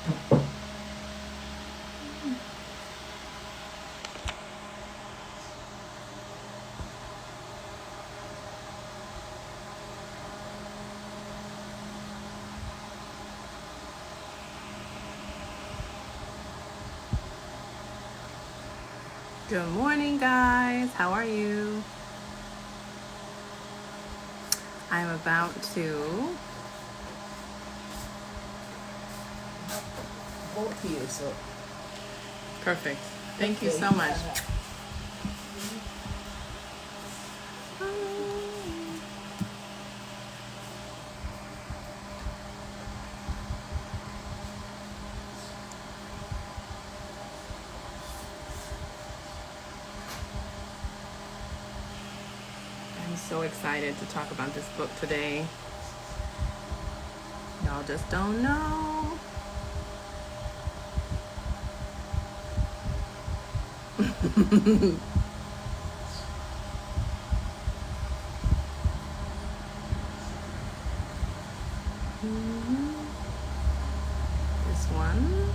Good morning, guys. How are you? I'm about to. Both here, so. Perfect. Thank you Okay. so much. I'm so excited to talk about this book today. Y'all just don't know. This one.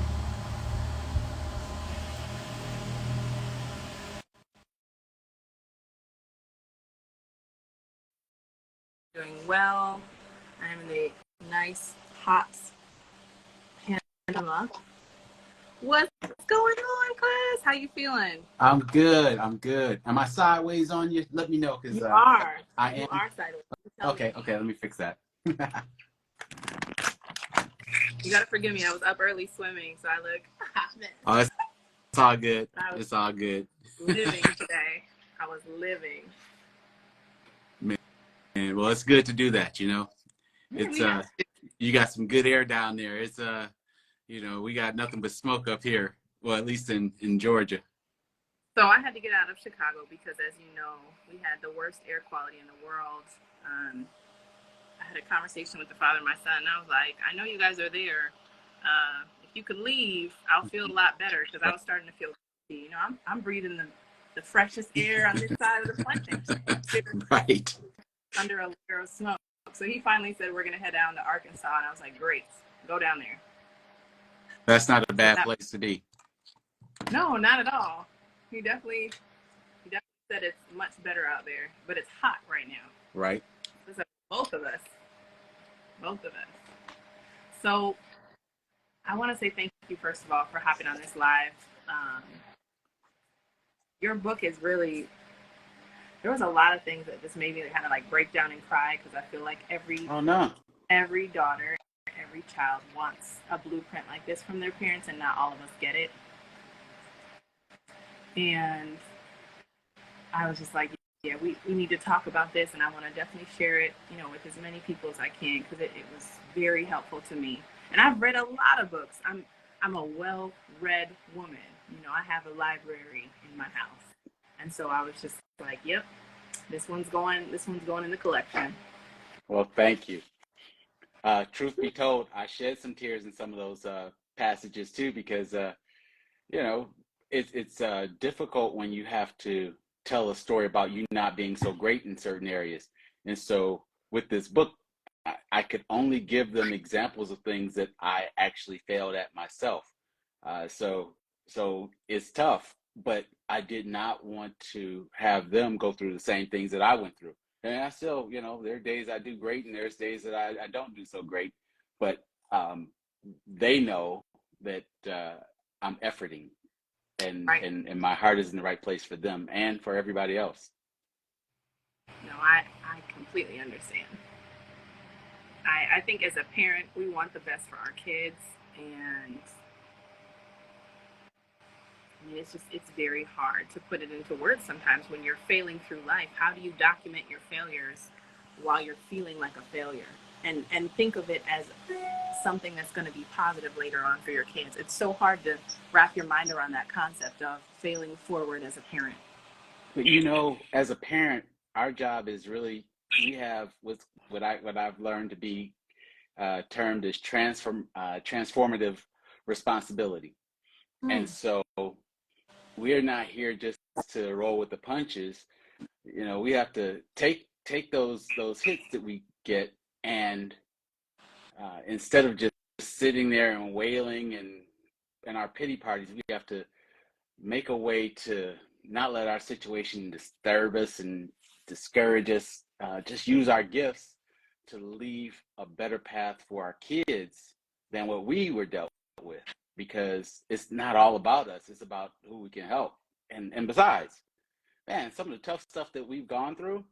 Doing well. I'm in the nice, hot Panama. What's going on, class? How you feeling? I'm good. I'm good. Am I sideways on you? Let me know, because You are. I You am. are sideways. You tell Okay, me. okay. Let me fix that. You gotta forgive me. I was up early swimming, so I look hot mess. Oh, it's all good. I was It's all good. living today. I was living. Man, well, it's good to do that. Yeah, It's we have to. you got some good air down there. It's we got nothing but smoke up here. Well, at least in Georgia. So I had to get out of Chicago because, as you know, we had the worst air quality in the world. I had a conversation with the father of my son, and I was like, I know you guys are there. If you could leave, I'll feel a lot better, because I was starting to feel, I'm breathing the freshest air on this side of the planet. Right. Under a layer of smoke. So he finally said, we're going to head down to Arkansas. And I was like, great, go down there. That's not a So bad that, place to be. no, not at all. He definitely said it's much better out there, but it's hot right now. Right. So both of us. Both of us. So I want to say thank you, first of all, for hopping on this live. Your book is really, there was a lot of things that just made me kind of like break down and cry, because I feel like Oh no. every daughter, every child wants a blueprint like this from their parents, and not all of us get it. And I was just like, yeah, we need to talk about this, and I want to definitely share it, with as many people as I can, because it was very helpful to me. And I've read a lot of books. I'm a well-read woman. I have a library in my house, and so I was just like, yep, this one's going in the collection. Well, thank you. Truth be told, I shed some tears in some of those passages too, because you know, it's difficult when you have to tell a story about you not being so great in certain areas. And so with this book, I could only give them examples of things that I actually failed at myself. So it's tough, but I did not want to have them go through the same things that I went through. And I still, there are days I do great and there's days that I don't do so great, but um, they know that I'm efforting, and, Right. and my heart is in the right place for them and for everybody else. No, I completely understand. I think as a parent, we want the best for our kids, and I mean, it's very hard to put it into words sometimes when you're failing through life. How do you document your failures while you're feeling like a failure? And think of it as something that's going to be positive later on for your kids. It's so hard to wrap your mind around that concept of failing forward as a parent. But as a parent, our job is really, we have what I've learned to be termed as transformative responsibility. And Mm. so we're not here just to roll with the punches. We have to take those hits that we get, and instead of just sitting there and wailing and in our pity parties. We have to make a way to not let our situation disturb us and discourage us. Just use our gifts to leave a better path for our kids than what we were dealt with, because it's not all about us. It's about who we can help. And besides, man, some of the tough stuff that we've gone through,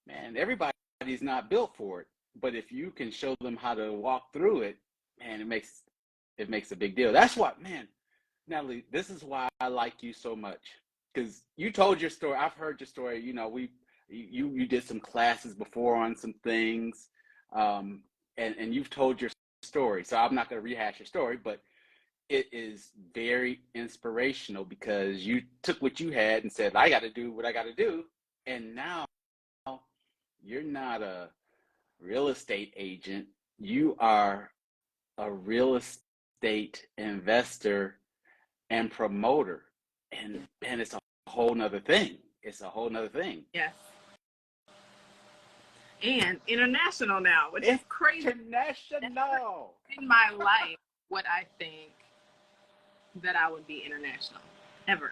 man, everybody's not built for it. But if you can show them how to walk through it, man, it makes a big deal. That's what, man, Natalie, this is why I like you so much, because you told your story. I've heard your story. You know, you did some classes before on some things, and you've told your story. So I'm not going to rehash your story, but it is very inspirational because you took what you had and said, I got to do what I got to do. And now you're not a real estate agent. You are a real estate investor and promoter. And it's a whole nother thing. It's a whole nother thing. Yes. And international now, which is crazy. International. In my life, what I think that I would be international ever.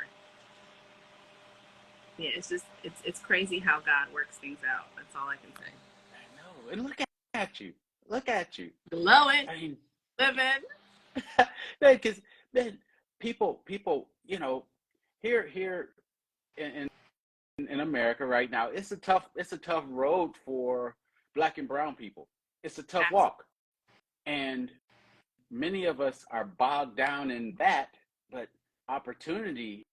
Yeah, it's crazy how God works things out. That's all I can say. I know. And look at you. Look at you. Glowing. I mean, living. because then people, you know, here in America right now, it's a tough road for Black and brown people. It's a tough walk, and many of us are bogged down in that. But opportunity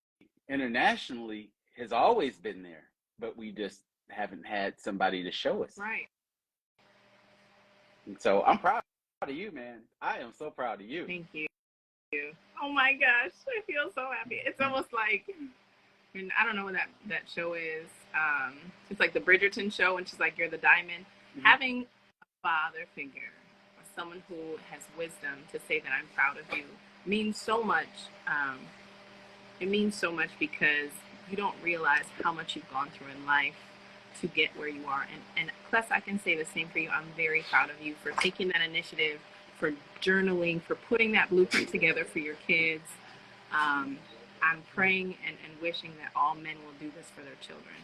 internationally has always been there, but we just haven't had somebody to show us. Right. And so I'm proud of you, man. I am so proud of you. Thank you. Oh my gosh, I feel so happy. It's almost like, and I don't know what that show is. It's like the Bridgerton show, and she's like, "You're the diamond." Mm-hmm. Having a father figure or someone who has wisdom to say that I'm proud of you means so much. It means so much because you don't realize how much you've gone through in life to get where you are. And plus, I can say the same for you. I'm very proud of you for taking that initiative, for journaling, for putting that blueprint together for your kids. I'm praying and wishing that all men will do this for their children,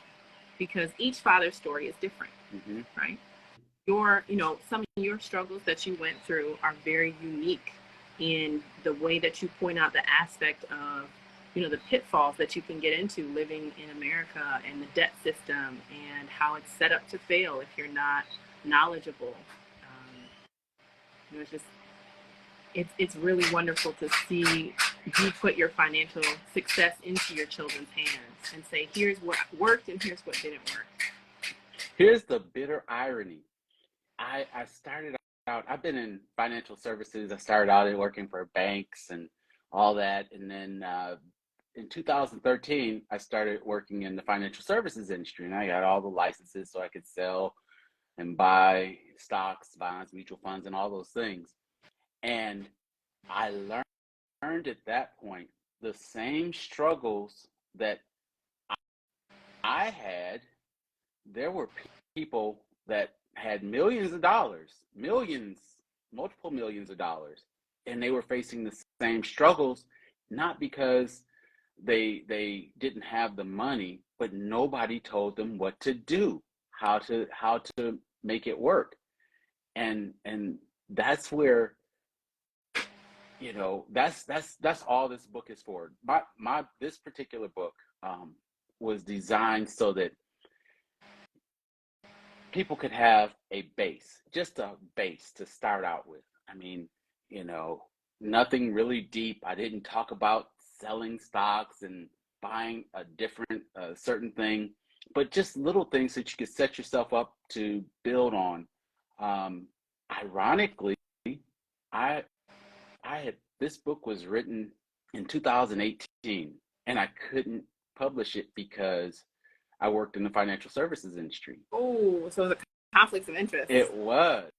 because each father's story is different, mm-hmm. right? Some of your struggles that you went through are very unique in the way that you point out the aspect of, the pitfalls that you can get into living in America and the debt system and how it's set up to fail if you're not knowledgeable. It's really wonderful to see you put your financial success into your children's hands and say, here's what worked and here's what didn't work. Here's the bitter irony. I started out, I've been in financial services. I started out working for banks and all that. And then in 2013, I started working in the financial services industry, and I got all the licenses so I could sell and buy stocks, bonds, mutual funds, and all those things. And I learned at that point the same struggles that I had. There were people that had millions of dollars, multiple millions of dollars, and they were facing the same struggles, not because they didn't have the money, but nobody told them what to do, how to make it work. And that's where, that's all this book is for. This particular book was designed so that people could have just a base to start out with. I mean, nothing really deep. I didn't talk about selling stocks and buying a different certain thing, but just little things that you could set yourself up to build on. Ironically, this book was written in 2018, and I couldn't publish it because I worked in the financial services industry. Oh, so it was a conflict of interest. It was.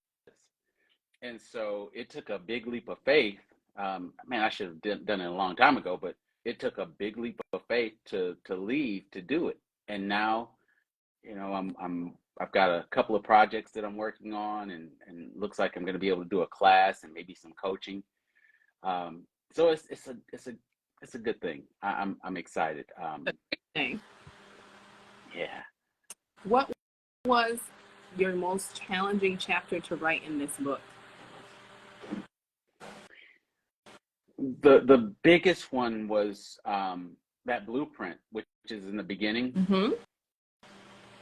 And so it took a big leap of faith. I should have done it a long time ago, but it took a big leap of faith to leave to do it. And now, I'm I've got a couple of projects that I'm working on, and looks like I'm going to be able to do a class and maybe some coaching. So it's a good thing. I'm excited. Thing. Yeah. What was your most challenging chapter to write in this book? The biggest one was that blueprint, which is in the beginning, Mm-hmm.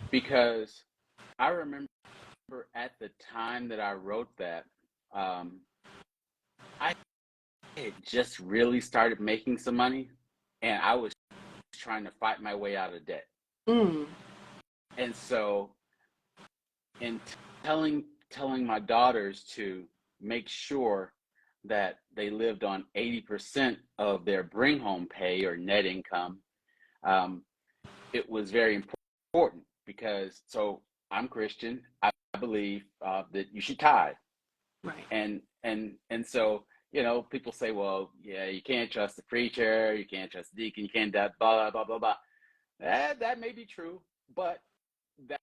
because I remember at the time that I wrote that, I had just really started making some money, and I was trying to fight my way out of debt. Mm. And so, in telling my daughters to make sure that they lived on 80% of their bring home pay or net income, um, it was very important because so I'm Christian. I believe that you should tithe, Right. and so people say, well, yeah, you can't trust the preacher, you can't trust the deacon, you can't that blah blah blah blah. That may be true, but that,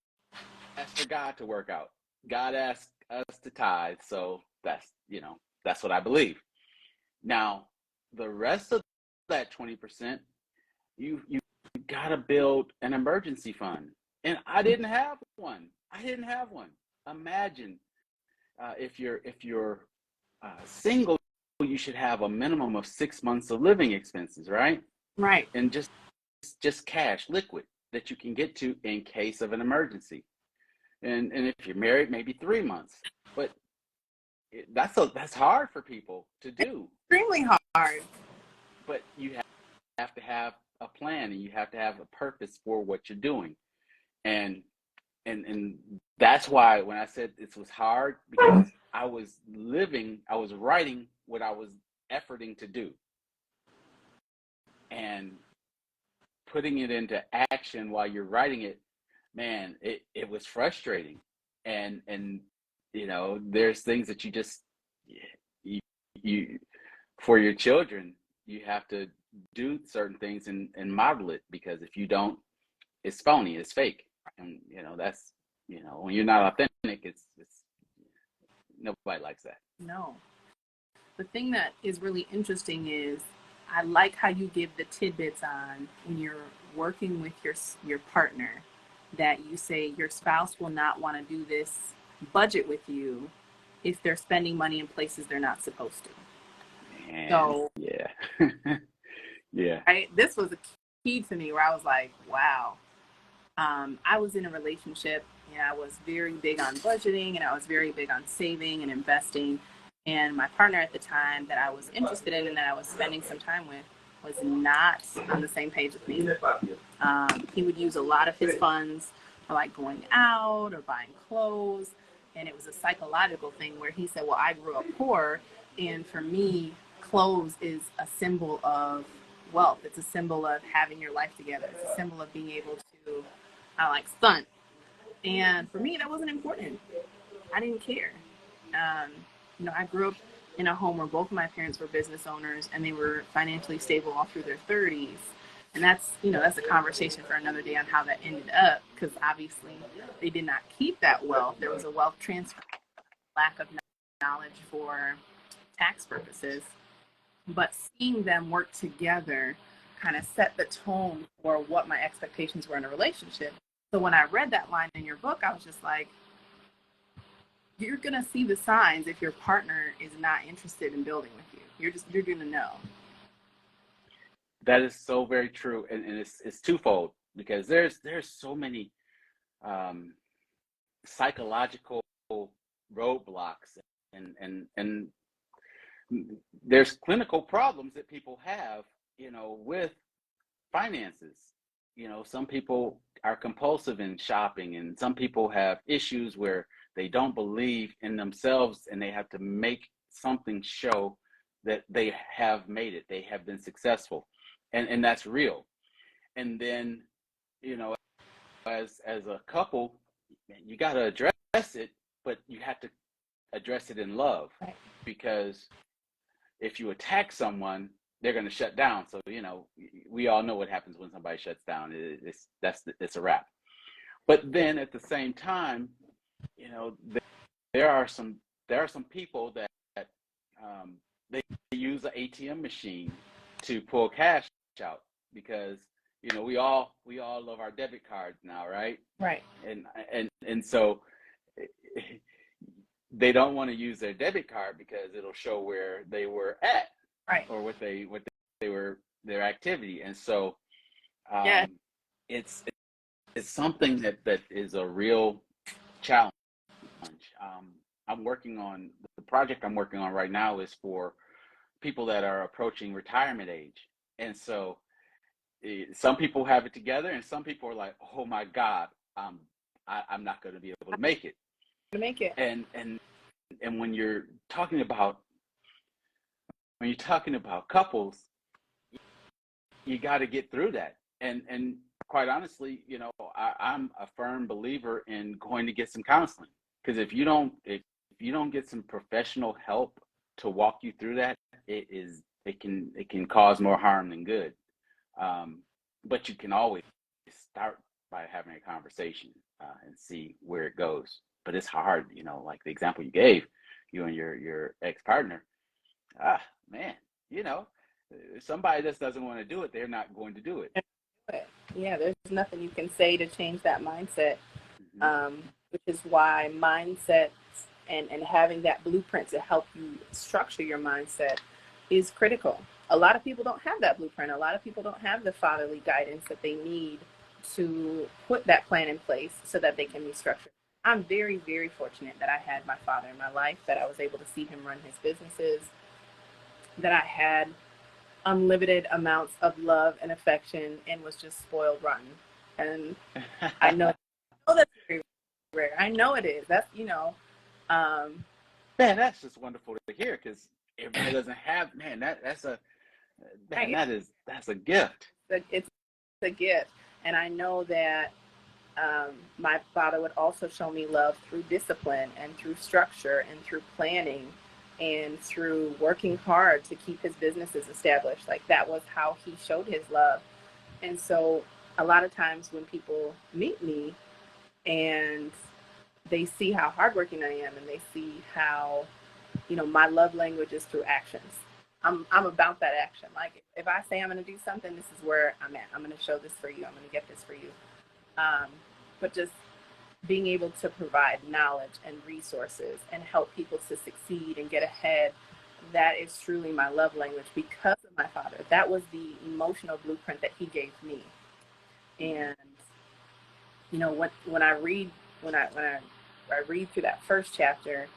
that's for God to work out. God asked us to tithe, so that's what I believe. Now, the rest of that 20%, you got to build an emergency fund, and I didn't have one. I didn't have one. Imagine if you're single, you should have a minimum of 6 months of living expenses, right? Right. And just cash, liquid that you can get to in case of an emergency. And if you're married, maybe 3 months. But that's hard for people to do. Extremely hard. But you have to have a plan, and you have to have a purpose for what you're doing. And and that's why when I said it was hard, because I was writing what I was efforting to do, and putting it into action while you're writing it, man, it was frustrating. And there's things that you, you for your children, you have to do certain things and model it, because if you don't, it's phony, it's fake. And that's when you're not authentic, it's nobody likes that. No. The thing that is really interesting is I like how you give the tidbits on when you're working with your partner, that you say your spouse will not want to do this budget with you if they're spending money in places they're not supposed to. And So yeah. Yeah. this was a key to me, where I was like, wow. I was in a relationship, and I was very big on budgeting, and I was very big on saving and investing. And my partner at the time that I was interested in and that I was spending some time with was not on the same page with me. He would use a lot of his funds for like going out or buying clothes. And it was a psychological thing where he said, well, I grew up poor. And for me, clothes is a symbol of wealth. It's a symbol of having your life together. It's a symbol of being able to stunt. And for me, that wasn't important. I didn't care. I grew up in a home where both of my parents were business owners, and they were financially stable all through their 30s. And that's a conversation for another day on how that ended up, because obviously they did not keep that wealth. There was a wealth transfer, lack of knowledge for tax purposes. But seeing them work together kind of set the tone for what my expectations were in a relationship. So when I read that line in your book, I was just like, you're going to see the signs if your partner is not interested in building with you. You're going to know. That is so very true. And it's twofold, because there's so many psychological roadblocks, and there's clinical problems that people have, with finances. Some people are compulsive in shopping, and some people have issues where they don't believe in themselves, and they have to make something show that they have made it, they have been successful, and that's real. And then, as a couple, you got to address it, but you have to address it in love, Right. because if you attack someone, they're going to shut down. So we all know what happens when somebody shuts down. It's a wrap. But then at the same time, you know, there are some people that they use an ATM machine to pull cash out because we all love our debit cards now, right? Right. And so they don't want to use their debit card because it'll show where they were at, Right. or what they were, their activity. And so Yeah. it's something that is a real challenge. I'm working on the project I'm working on right now is for people that are approaching retirement age. And so some people have it together and some people are like, oh my God, I'm not going to be able to make it. To make it. And when you're talking about couples, you got to get through that. And quite honestly, I'm a firm believer in going to get some counseling, because if you don't get some professional help to walk you through that, it can cause more harm than good. But you can always start by having a conversation and see where it goes. But it's hard, like the example you gave, you and your ex-partner. Man, somebody just doesn't want to do it, they're not going to do it. Yeah, there's nothing you can say to change that mindset, Mm-hmm. which is why mindsets and having that blueprint to help you structure your mindset is critical. A lot of people don't have that blueprint. A lot of people don't have the fatherly guidance that they need to put that plan in place so that they can be structured. I'm very, very fortunate that I had my father in my life, that I was able to see him run his businesses, that I had unlimited amounts of love and affection and was just spoiled rotten. And I know that's very rare. I know it is. That's, um, Man, that's just wonderful to hear, because everybody doesn't have, man, that's a gift. it's a gift. And I know that my father would also show me love through discipline and through structure and through planning and through working hard to keep his businesses established. Like, that was how he showed his love. And so a lot of times when people meet me and they see how hardworking I am and they see how, my love language is through actions. I'm about that action. Like, if I say I'm going to do something, this is where I'm at. I'm going to show this for you. I'm going to get this for you. But just being able to provide knowledge and resources and help people to succeed and get ahead, that is truly my love language because of my father. That was the emotional blueprint that he gave me. And when I read through that first chapter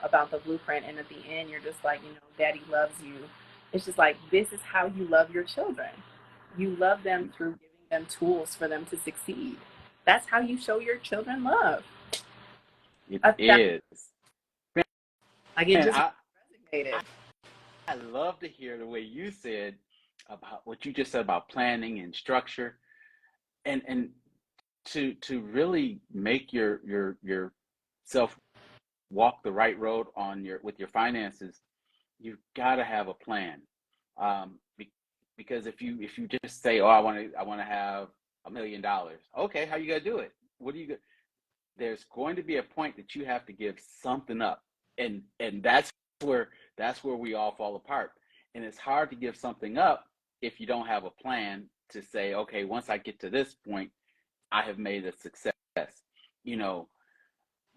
about the blueprint, and at the end you're just like, Daddy loves you. It's just like, this is how you love your children. You love them through giving them tools for them to succeed. That's how you show your children love. It is. Like, it And just resonated. I love to hear the way you said about what you just said about planning and structure, and to really make your self walk the right road with your finances. You've got to have a plan, because if you just say, oh, I want to have $1 million. Okay, how you gonna do it? What do you? There's going to be a point that you have to give something up, and that's where we all fall apart. And it's hard to give something up if you don't have a plan to say, okay, once I get to this point, I have made a success.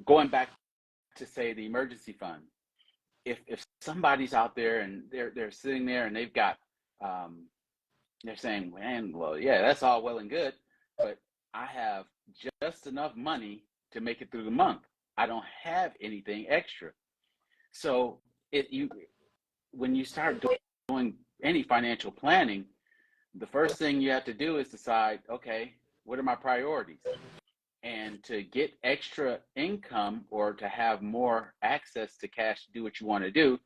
Going back to, say, the emergency fund. If somebody's out there and they're sitting there and they've got they're saying, man, well, yeah, that's all well and good, but I have just enough money to make it through the month. I don't have anything extra. So when you start doing any financial planning, the first thing you have to do is decide, okay, what are my priorities? And to get extra income or to have more access to cash to do what you want to do,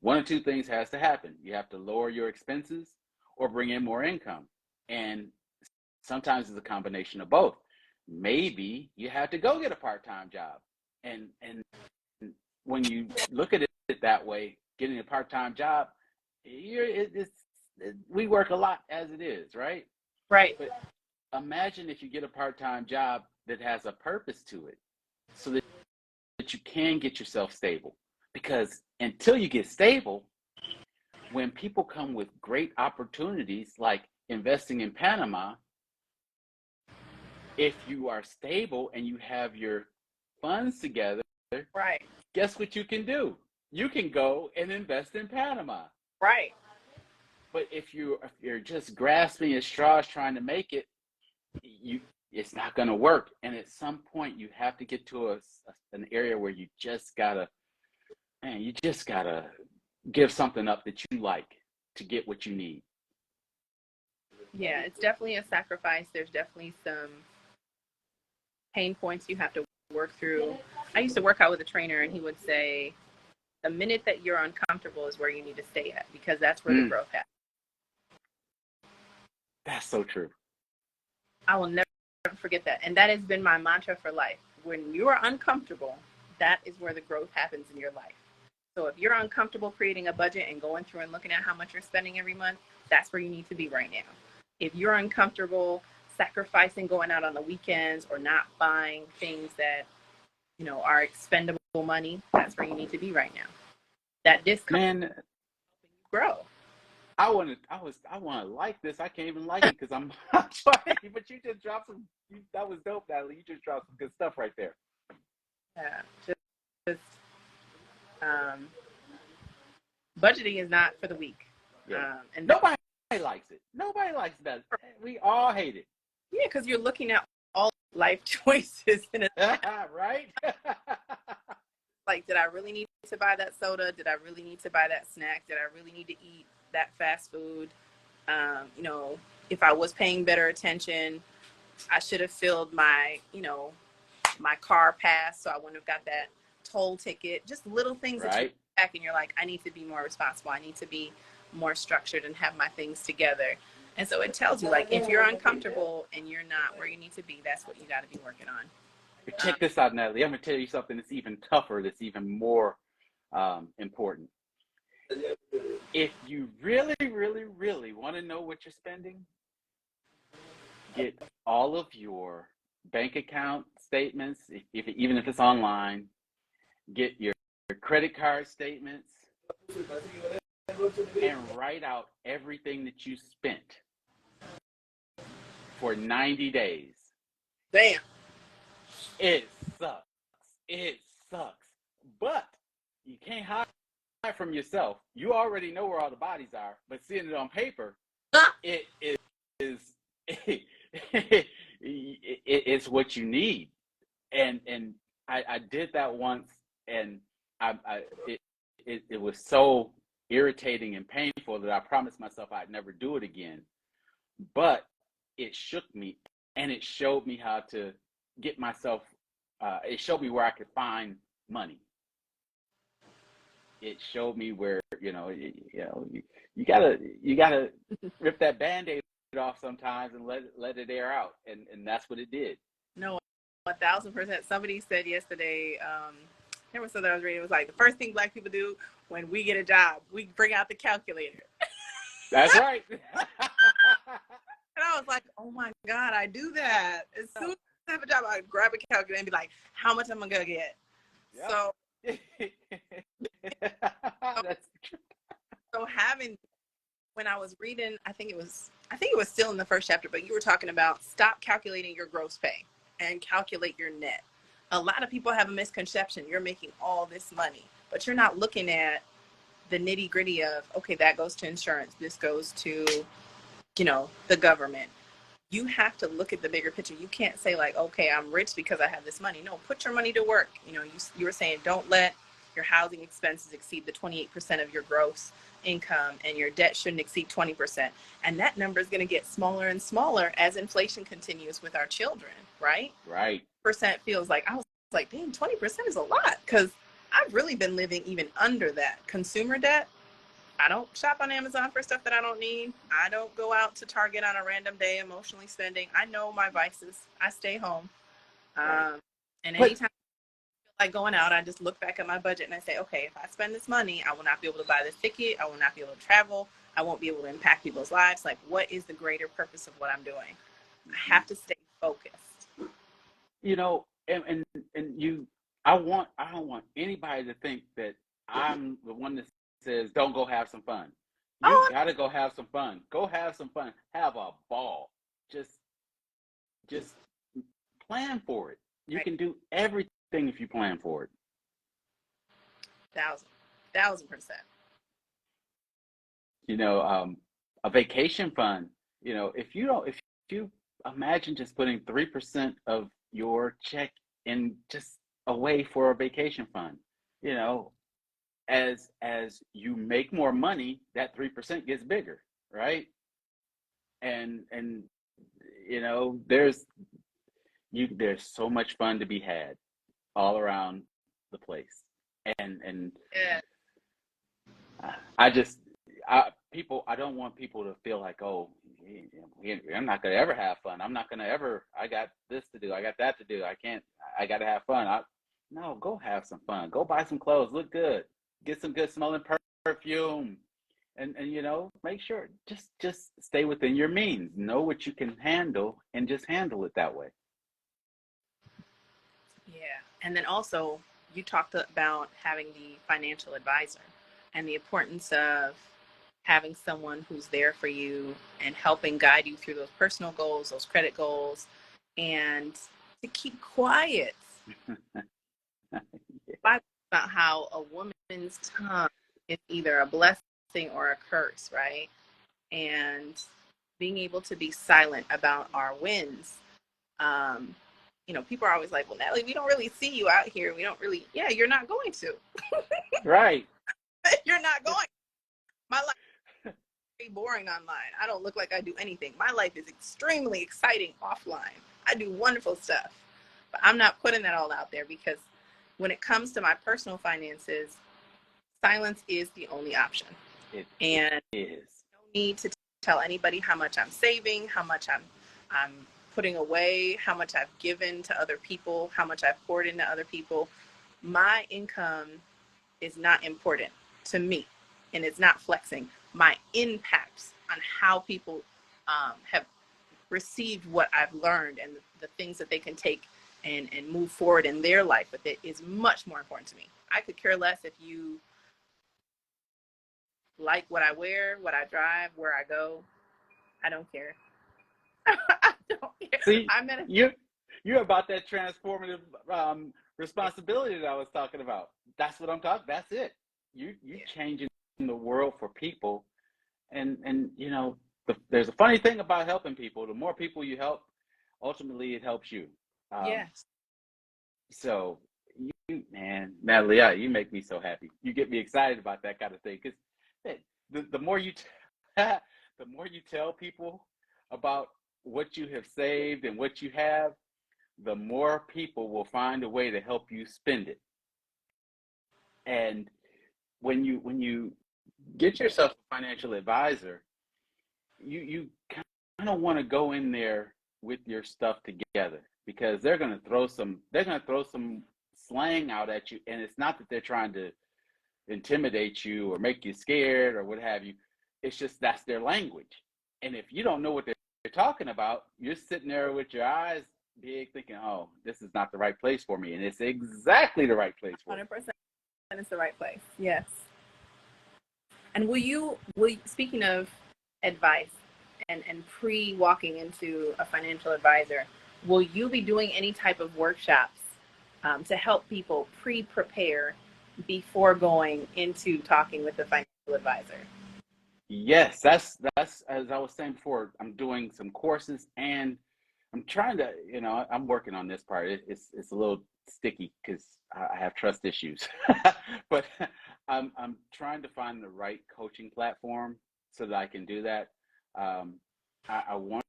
one of two things has to happen. You have to lower your expenses or bring in more income. And sometimes it's a combination of both. Maybe you have to go get a part-time job. And when you look at it that way, getting a part-time job, we work a lot as it is, right? Right. But imagine if you get a part-time job that has a purpose to it so that you can get yourself stable. Because until you get stable, when people come with great opportunities like investing in Panama, if you are stable and you have your funds together, Right. guess what you can do? You can go and invest in Panama. Right. But if you're just grasping at straws trying to make it, it's not going to work. And at some point, you have to get to an area where you just gotta give something up that you like to get what you need. Yeah, it's definitely a sacrifice. There's definitely some pain points you have to work through. I used to work out with a trainer, and he would say, the minute that you're uncomfortable is where you need to stay at, because that's where the growth happens. That's so true. I will never forget that. And that has been my mantra for life. When you are uncomfortable, that is where the growth happens in your life. So if you're uncomfortable creating a budget and going through and looking at how much you're spending every month, that's where you need to be right now. If you're uncomfortable sacrificing going out on the weekends or not buying things that, you know, are expendable money, that's where you need to be right now. That discomfort, Man, grow. I want to like this. I can't even like it because I'm trying. But you just dropped that was dope, Natalie. You just dropped some good stuff right there. Yeah, just budgeting is not for the weak. Yeah. And nobody likes it. Nobody likes that. We all hate it. Yeah, because you're looking at all life choices in a right? like, did I really need to buy that soda? Did I really need to buy that snack? Did I really need to eat that fast food? You know, if I was paying better attention, I should have filled my, you know, my car pass so I wouldn't have got that toll ticket. Just little things that you look back and you're like, I need to be more responsible. I need to be more structured and have my things together. And so it tells you, like, if you're uncomfortable and you're not where you need to be, that's what you got to be working on. Check this out, Natalie. I'm going to tell you something that's even tougher, that's even more important. If you really, really, really want to know what you're spending, get all of your bank account statements, even if it's online, get your credit card statements, and write out everything that you spent for 90 days. Damn. It sucks. It sucks. But you can't hide from yourself. You already know where all the bodies are, but seeing it on paper, it's what you need. And I did that once, and it was so irritating and painful that I promised myself I'd never do it again. But it shook me, and it showed me how to get myself. It showed me where I could find money. It showed me where you gotta rip that Band-Aid off sometimes and let it air out, and that's what it did. No, 1,000%. Somebody said yesterday, there was something I was reading. It was like, the first thing Black people do when we get a job, we bring out the calculator. That's right. And I was like, oh my God, I do that. As soon as I have a job, I grab a calculator and be like, how much am I gonna get? Yep. So that's true. So when I was reading, I think it was still in the first chapter, but you were talking about stop calculating your gross pay and calculate your net. A lot of people have a misconception. You're making all this money, but you're not looking at the nitty gritty of, okay, that goes to insurance. This goes to, the government. You have to look at the bigger picture. You can't say like, okay, I'm rich because I have this money. No, put your money to work. You were saying, don't let your housing expenses exceed the 28% of your gross income, and your debt shouldn't exceed 20%. And that number is going to get smaller and smaller as inflation continues with our children, right? Right. Percent feels like, I was like, dang, 20% is a lot, because I've really been living even under that. Consumer debt, I don't shop on Amazon for stuff that I don't need. I don't go out to Target on a random day emotionally spending. I know my vices. I stay home. Right. And anytime I feel like going out, I just look back at my budget and I say, okay, if I spend this money, I will not be able to buy this ticket. I will not be able to travel. I won't be able to impact people's lives. Like, what is the greater purpose of what I'm doing? I have to stay focused. you know, and you, I don't want anybody to think that I'm the one that says don't go have some fun. You Oh, got to go have some fun. Go have some fun. Have a ball. Just just plan for it. You right. can do everything if you plan for it. Thousand, 1,000%. You know, a vacation fund. You know, if you imagine just putting 3% of your check in just away for a vacation fund, you know, as you make more money, that 3% gets bigger, right? And you know, there's so much fun to be had all around the place. And Yeah. I just I don't want people to feel like, oh, I'm not gonna ever have fun. I'm not gonna ever. I got this to do. I got that to do. I can't. I gotta have fun. No, go have some fun. Go buy some clothes. Look good. Get some good smelling perfume. And you know, make sure just stay within your means. Know what you can handle and just handle it that way. Yeah. And then also, you talked about having the financial advisor and the importance of having someone who's there for you and helping guide you through those personal goals, those credit goals, and to keep quiet. Bible about how a woman's tongue is either a blessing or a curse, right? And being able to be silent about our wins. Um, people are always like, well, Natalie, we don't really see you out here. We don't really, yeah, you're not going to. Right. You're not going. My life is very boring online. I don't look like I do anything. My life is extremely exciting offline. I do wonderful stuff. But I'm not putting that all out there because when it comes to my personal finances, silence is the only option. It And is. no need to tell anybody how much I'm saving, how much I'm putting away, how much I've given to other people, how much I've poured into other people. My income is not important to me, and it's not flexing. My impacts on how people have received what I've learned and the things that they can take and move forward in their life with it is much more important to me. I could care less if you like what I wear, what I drive, where I go. I don't care. I don't care. See, I'm gonna. you're about that transformative responsibility that I was talking about. That's what I'm talking. That's it. You Yeah. changing the world for people, and you know, there's a funny thing about helping people. The more people you help, ultimately it helps you. Um, Yes. so man, Natalie, you make me so happy. You get me excited about that kind of thing because the more the more you tell people about what you have saved and what you have, the more people will find a way to help you spend it. And when you get yourself a financial advisor, you kind of want to go in there with your stuff together because they're going to throw some slang out at you, and it's not that they're trying to intimidate you or make you scared or what have you. It's just that's their language. And if you don't know what they're talking about, you're sitting there with your eyes big thinking, oh, this is not the right place for me. And it's exactly the right place for you. 100%. It's the right place. Yes. And speaking of advice and pre walking into a financial advisor, will you be doing any type of workshops to help people pre prepare before going into talking with the financial advisor? Yes, that's as I was saying before, I'm doing some courses and I'm trying to, you know, I'm working on this part. It's a little sticky because I have trust issues, but I'm trying to find the right coaching platform so that I can do that. I want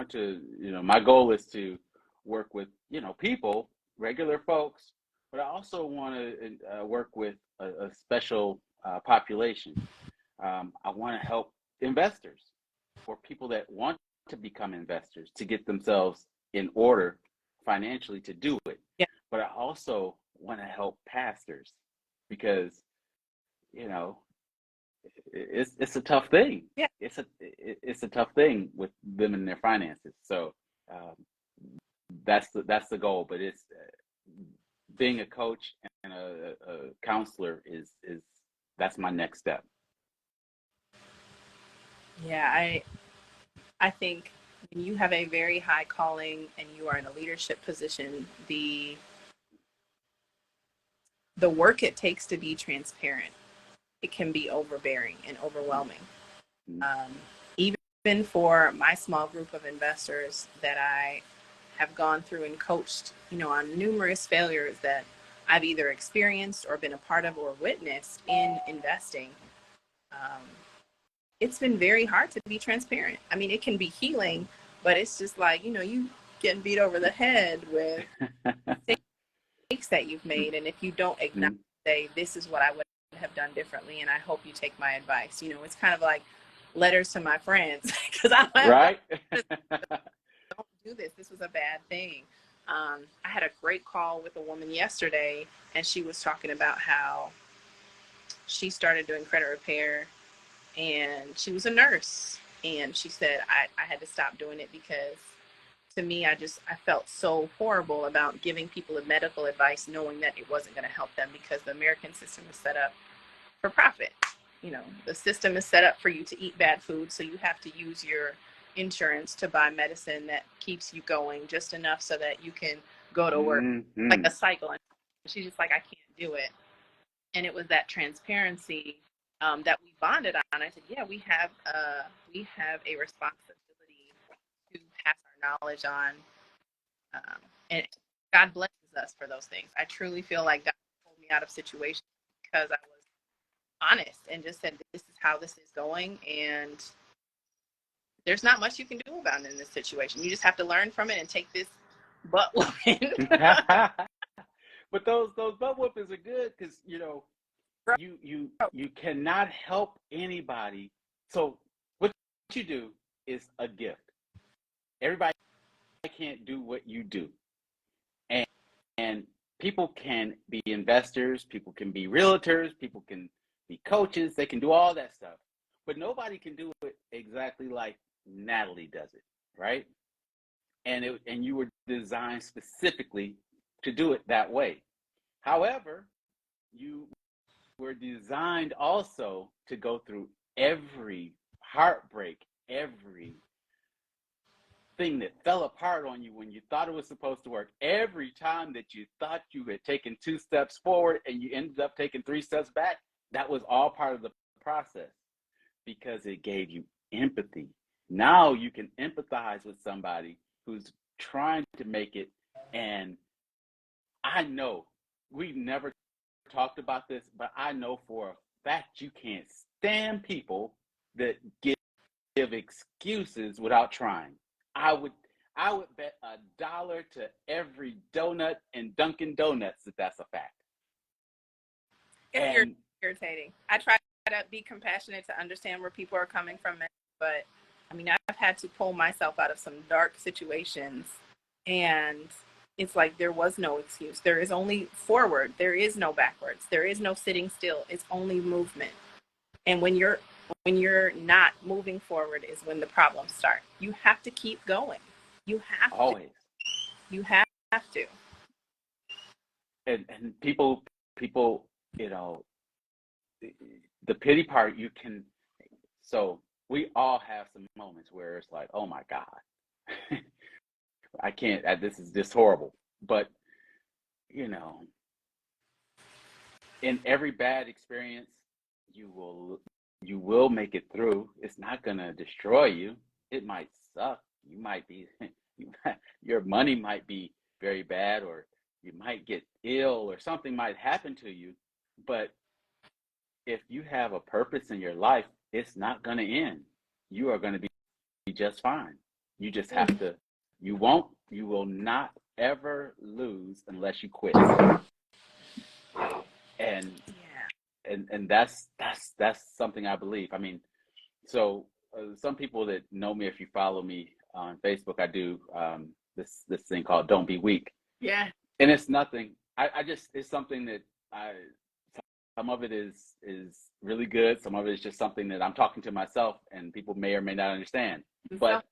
to, you know, my goal is to work with, you know, people, regular folks, but I also want to work with a special population. I want to help investors or people that want to become investors to get themselves in order financially to do it. Yeah, But I also want to help pastors because, you know, it's a tough thing. yeah, It's a tough thing with them and their finances. So um, that's the goal. But it's being a coach and a counselor is that's my next step. Yeah, I think when you have a very high calling and you are in a leadership position, the work it takes to be transparent, it can be overbearing and overwhelming. Mm-hmm. Even for my small group of investors that I have gone through and coached, on numerous failures that I've either experienced or been a part of or witnessed in investing, it's been very hard to be transparent. I mean, it can be healing, but it's just like, you getting beat over the head with mistakes that you've made. And if you don't acknowledge, say, this is what I would have done differently, and I hope you take my advice. It's kind of like letters to my friends, because I don't have Right. don't do this. This was a bad thing. I had a great call with a woman yesterday, and she was talking about how she started doing credit repair, and she was a nurse. And she said, I had to stop doing it because to me, I felt so horrible about giving people medical advice, knowing that it wasn't going to help them, because the American system is set up for profit. The system is set up for you to eat bad food, so you have to use your insurance to buy medicine that keeps you going just enough so that you can go to work, like a cycle. And she's just like, I can't do it. And it was that transparency that we bonded on. I said, yeah, we have a responsibility to pass our knowledge on, and God blesses us for those things. I truly feel like God pulled me out of situations because I was honest and just said, this is how this is going, and there's not much you can do about it in this situation. You just have to learn from it and take this butt whooping. But those butt whoopings are good, because you cannot help anybody. So what you do is a gift. Everybody can't do what you do, and people can be investors, people can be realtors, people can be coaches, they can do all that stuff, but nobody can do it exactly like Natalie does it, right? And you were designed specifically to do it that way. However, you were designed also to go through every heartbreak, every thing that fell apart on you when you thought it was supposed to work, every time that you thought you had taken 2 steps forward and you ended up taking 3 steps back. That was all part of the process, because it gave you empathy. Now you can empathize with somebody who's trying to make it. And I know we've never talked about this, but I know for a fact you can't stand people that give excuses without trying. I would bet $1 to every donut in Dunkin' Donuts that that's a fact. It's irritating. I try to be compassionate to understand where people are coming from, but I mean, I've had to pull myself out of some dark situations, and it's like there was no excuse. There is only forward. There is no backwards. There is no sitting still. It's only movement. And when you're not moving forward is when the problems start. You have to keep going. You have always. You have to. And people, the pity part, so we all have some moments where it's like, oh my God, I can't, this is just horrible. But, in every bad experience, you will make it through. It's not going to destroy you. It might suck. You might be, your money might be very bad, or you might get ill, or something might happen to you. But if you have a purpose in your life, it's not going to end. You are going to be just fine. You just have to, you will not ever lose unless you quit. And that's something I believe. I mean, so some people that know me, if you follow me on Facebook, I do this thing called Don't Be Weak. Yeah. And it's nothing. I just, it's something that some of it is really good. Some of it is just something that I'm talking to myself, and people may or may not understand. But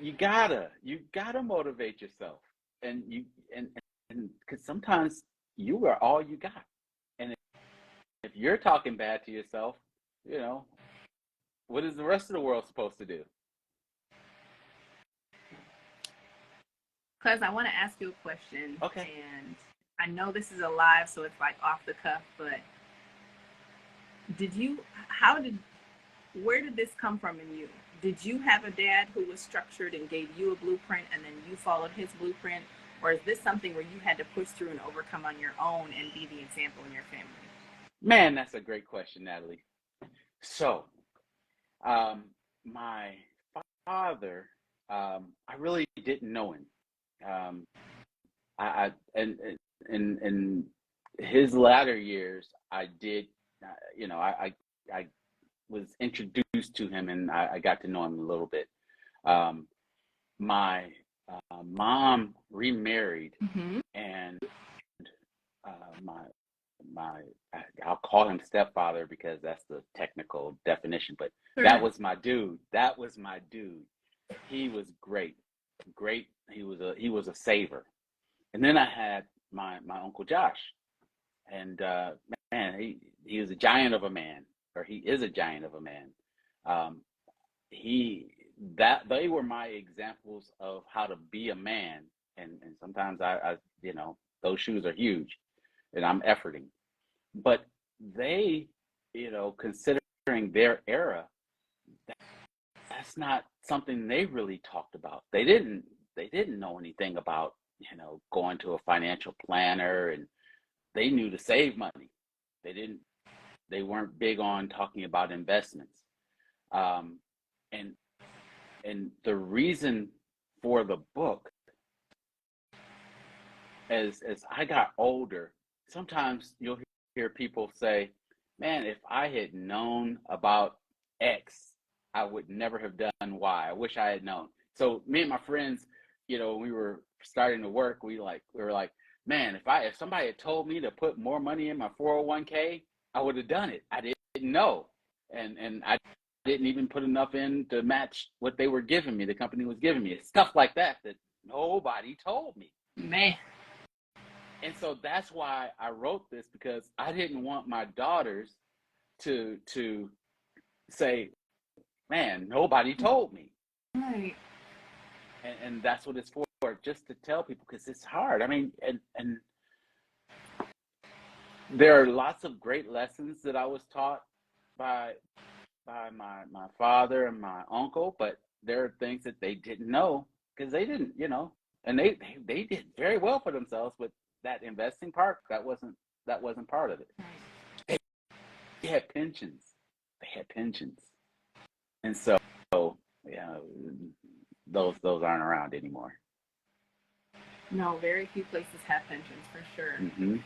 you gotta motivate yourself, and and because sometimes you are all you got, and if you're talking bad to yourself, you know, what is the rest of the world supposed to do? Cuz I want to ask you a question, Okay. and I know this is a live, so it's like off the cuff, but did you how did where did this come from in you? Did you have a dad who was structured and gave you a blueprint and then you followed his blueprint? Or is this something where you had to push through and overcome on your own and be the example in your family? Man, that's a great question, Natalie. So, um, my father, I really didn't know him. Um, I in his latter years, I did, you know, I was introduced to him, and I got to know him a little bit. Um, my mom remarried, Mm-hmm. and my my I'll call him stepfather because that's the technical definition, but that Sure. was my dude. That was my dude. He was great, great. He was a saver. And then I had my uncle Josh, and man, he was a giant of a man, or he is a giant of a man. Um, he that they were my examples of how to be a man, and sometimes I you know, those shoes are huge, and I'm efforting, but they, you know, considering their era, that's not something they really talked about. They didn't know anything about, you know, going to a financial planner, and they knew to save money. They didn't they weren't big on talking about investments. Um, and the reason for the book, as I got older, sometimes you'll hear people say, "Man, if I had known about X, I would never have done Y. I wish I had known." So me and my friends, you know, we were starting to work. We were like, "Man, if somebody had told me to put more money in my 401k, I would have done it. I didn't know, and I didn't even put enough in to match what they were giving me. The company was giving me stuff like that nobody told me." Man. And so that's why I wrote this, because I didn't want my daughters to say, "Man, nobody told me." Right. And that's what it's for, just to tell people, because it's hard. I mean, and there are lots of great lessons that I was taught by my father and my uncle, but there are things that they didn't know, because they didn't, you know, and they did very well for themselves, but that investing part, that wasn't part of it. They had pensions. They had pensions. And so, yeah, those aren't around anymore. No, very few places have pensions for sure. Hmm.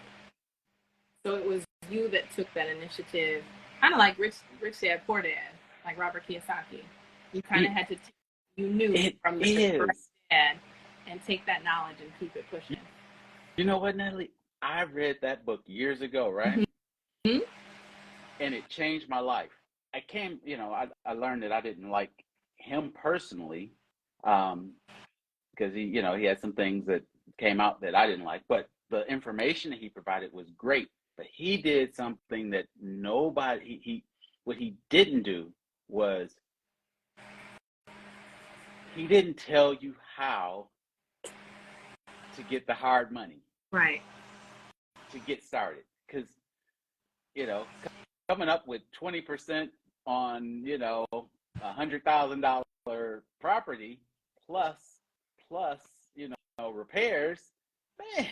So it was you that took that initiative, kind of like Rich Dad Poor Dad, like Robert Kiyosaki. You kind of It had to, you knew it from the correct is. dad and take that knowledge and keep it pushing. You know what, Natalie? I read that book years ago, right? Mm-hmm. And it changed my life. You know, I learned that I didn't like him personally, um, because he had some things that came out that I didn't like, but the information that he provided was great. But he did something that nobody he what he didn't do was, he didn't tell you how to get the hard money Right. to get started. Because, you know, coming up with 20% on, $100,000 property, plus plus repairs, man,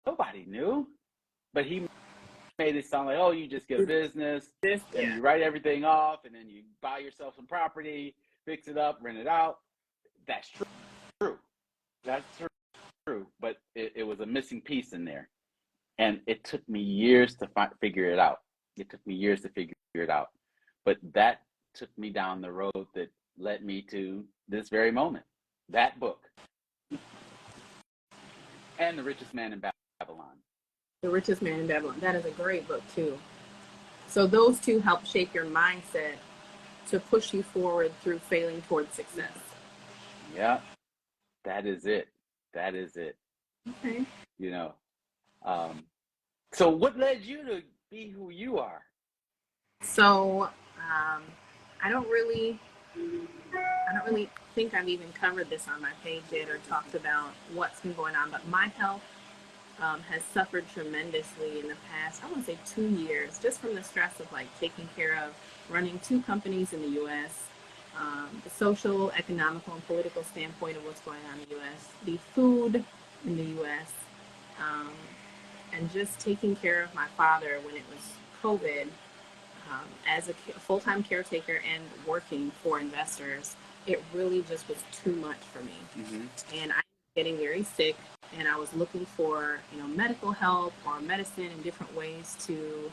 nobody knew. But he made it sound like, oh, you just get a business and Yeah. you write everything off, and then you buy yourself some property, fix it up, rent it out. That's true. That's true. But it was a missing piece in there, and it took me years to figure it out. It took me years to figure it out, but that took me down the road that led me to this very moment. That book, and The Richest Man in Babylon. The Richest Man in Babylon. That is a great book too. So those two help shape your mindset to push you forward through failing towards success. Yeah, that is it. That is it. Okay. You know. Um, so what led you to be who you are? So I don't really, I don't really think I've even covered this on my page yet or talked about what's been going on. But my health has suffered tremendously in the past, I want to say 2 years, just from the stress of like taking care of running two companies in the U.S., the social, economical, and political standpoint of what's going on in the U.S., the food in the U.S., um, and just taking care of my father when it was COVID, as a full-time caretaker and working for investors. It really just was too much for me, Hmm. and I was getting very sick, and I was looking for medical help or medicine in different ways to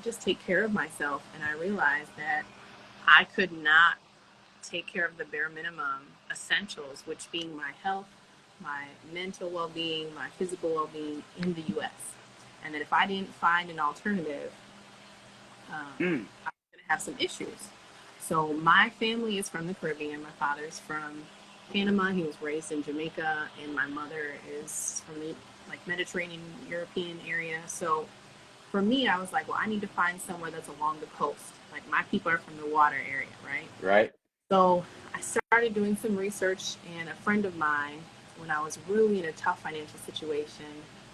just take care of myself. And I realized that I could not take care of the bare minimum essentials, which being my health, my mental well-being, my physical well-being in the U.S. And that if I didn't find an alternative, Mm. I was going to have some issues. So my family is from the Caribbean. My father's from Panama. He was raised in Jamaica, and my mother is from the like Mediterranean European area. So for me, I was like, well, I need to find somewhere that's along the coast. Like my people are from the water area, right? Right. So I started doing some research, and a friend of mine, when I was really in a tough financial situation,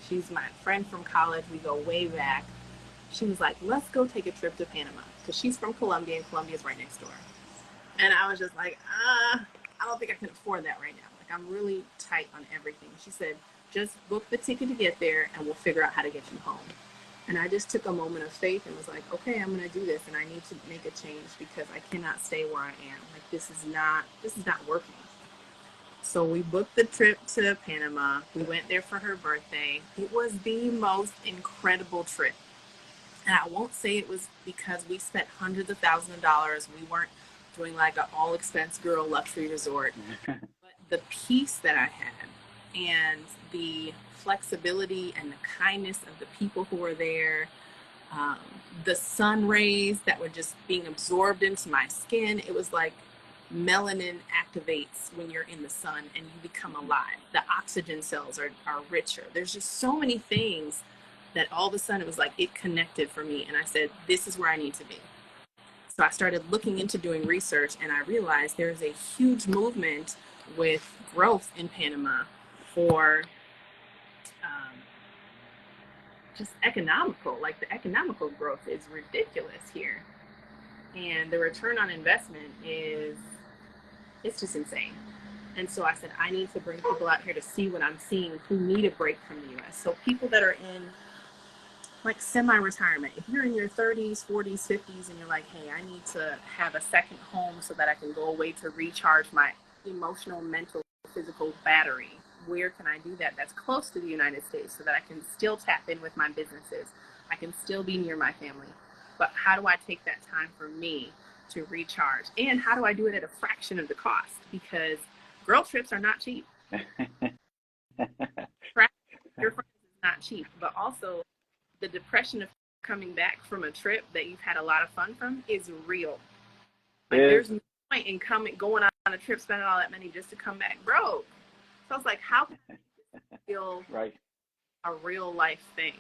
she's my friend from college. We go way back. She was like, let's go take a trip to Panama because she's from Colombia and Colombia's right next door. And I was just like, I don't think I can afford that right now. Like, I'm really tight on everything. She said, just book the ticket to get there and we'll figure out how to get you home. And I just took a moment of faith and was like, okay, I'm going to do this, and I need to make a change because I cannot stay where I am. Like, this is not working. So we booked the trip to Panama. We went there for her birthday. It was the most incredible trip. And I won't say it was because we spent hundreds of thousands of dollars. We weren't doing like an all expense girl luxury resort. But the peace that I had and the flexibility and the kindness of the people who were there, um, the sun rays that were just being absorbed into my skin, it was like melanin activates when you're in the sun and you become alive. The oxygen cells are richer. There's just so many things that all of a sudden it was like it connected for me. And I said, this is where I need to be. So I started looking into doing research, and I realized there's a huge movement with growth in Panama for um, just economical. Like the economical growth is ridiculous here, and the return on investment is it's just insane. And so I said, I need to bring people out here to see what I'm seeing who need a break from the US. So people that are in like semi-retirement, if you're in your 30s, 40s, 50s, and you're like, hey, I need to have a second home so that I can go away to recharge my emotional, mental, physical battery, where can I do that that's close to the United States so that I can still tap in with my businesses, I can still be near my family, but how do I take that time for me to recharge, and how do I do it at a fraction of the cost? Because girl trips are not cheap. Your friends is not cheap, but also the depression of coming back from a trip that you've had a lot of fun from is real. Like Is there's no point in going on a trip, spending all that money just to come back broke. So I was like, how can I feel right. a real life thing?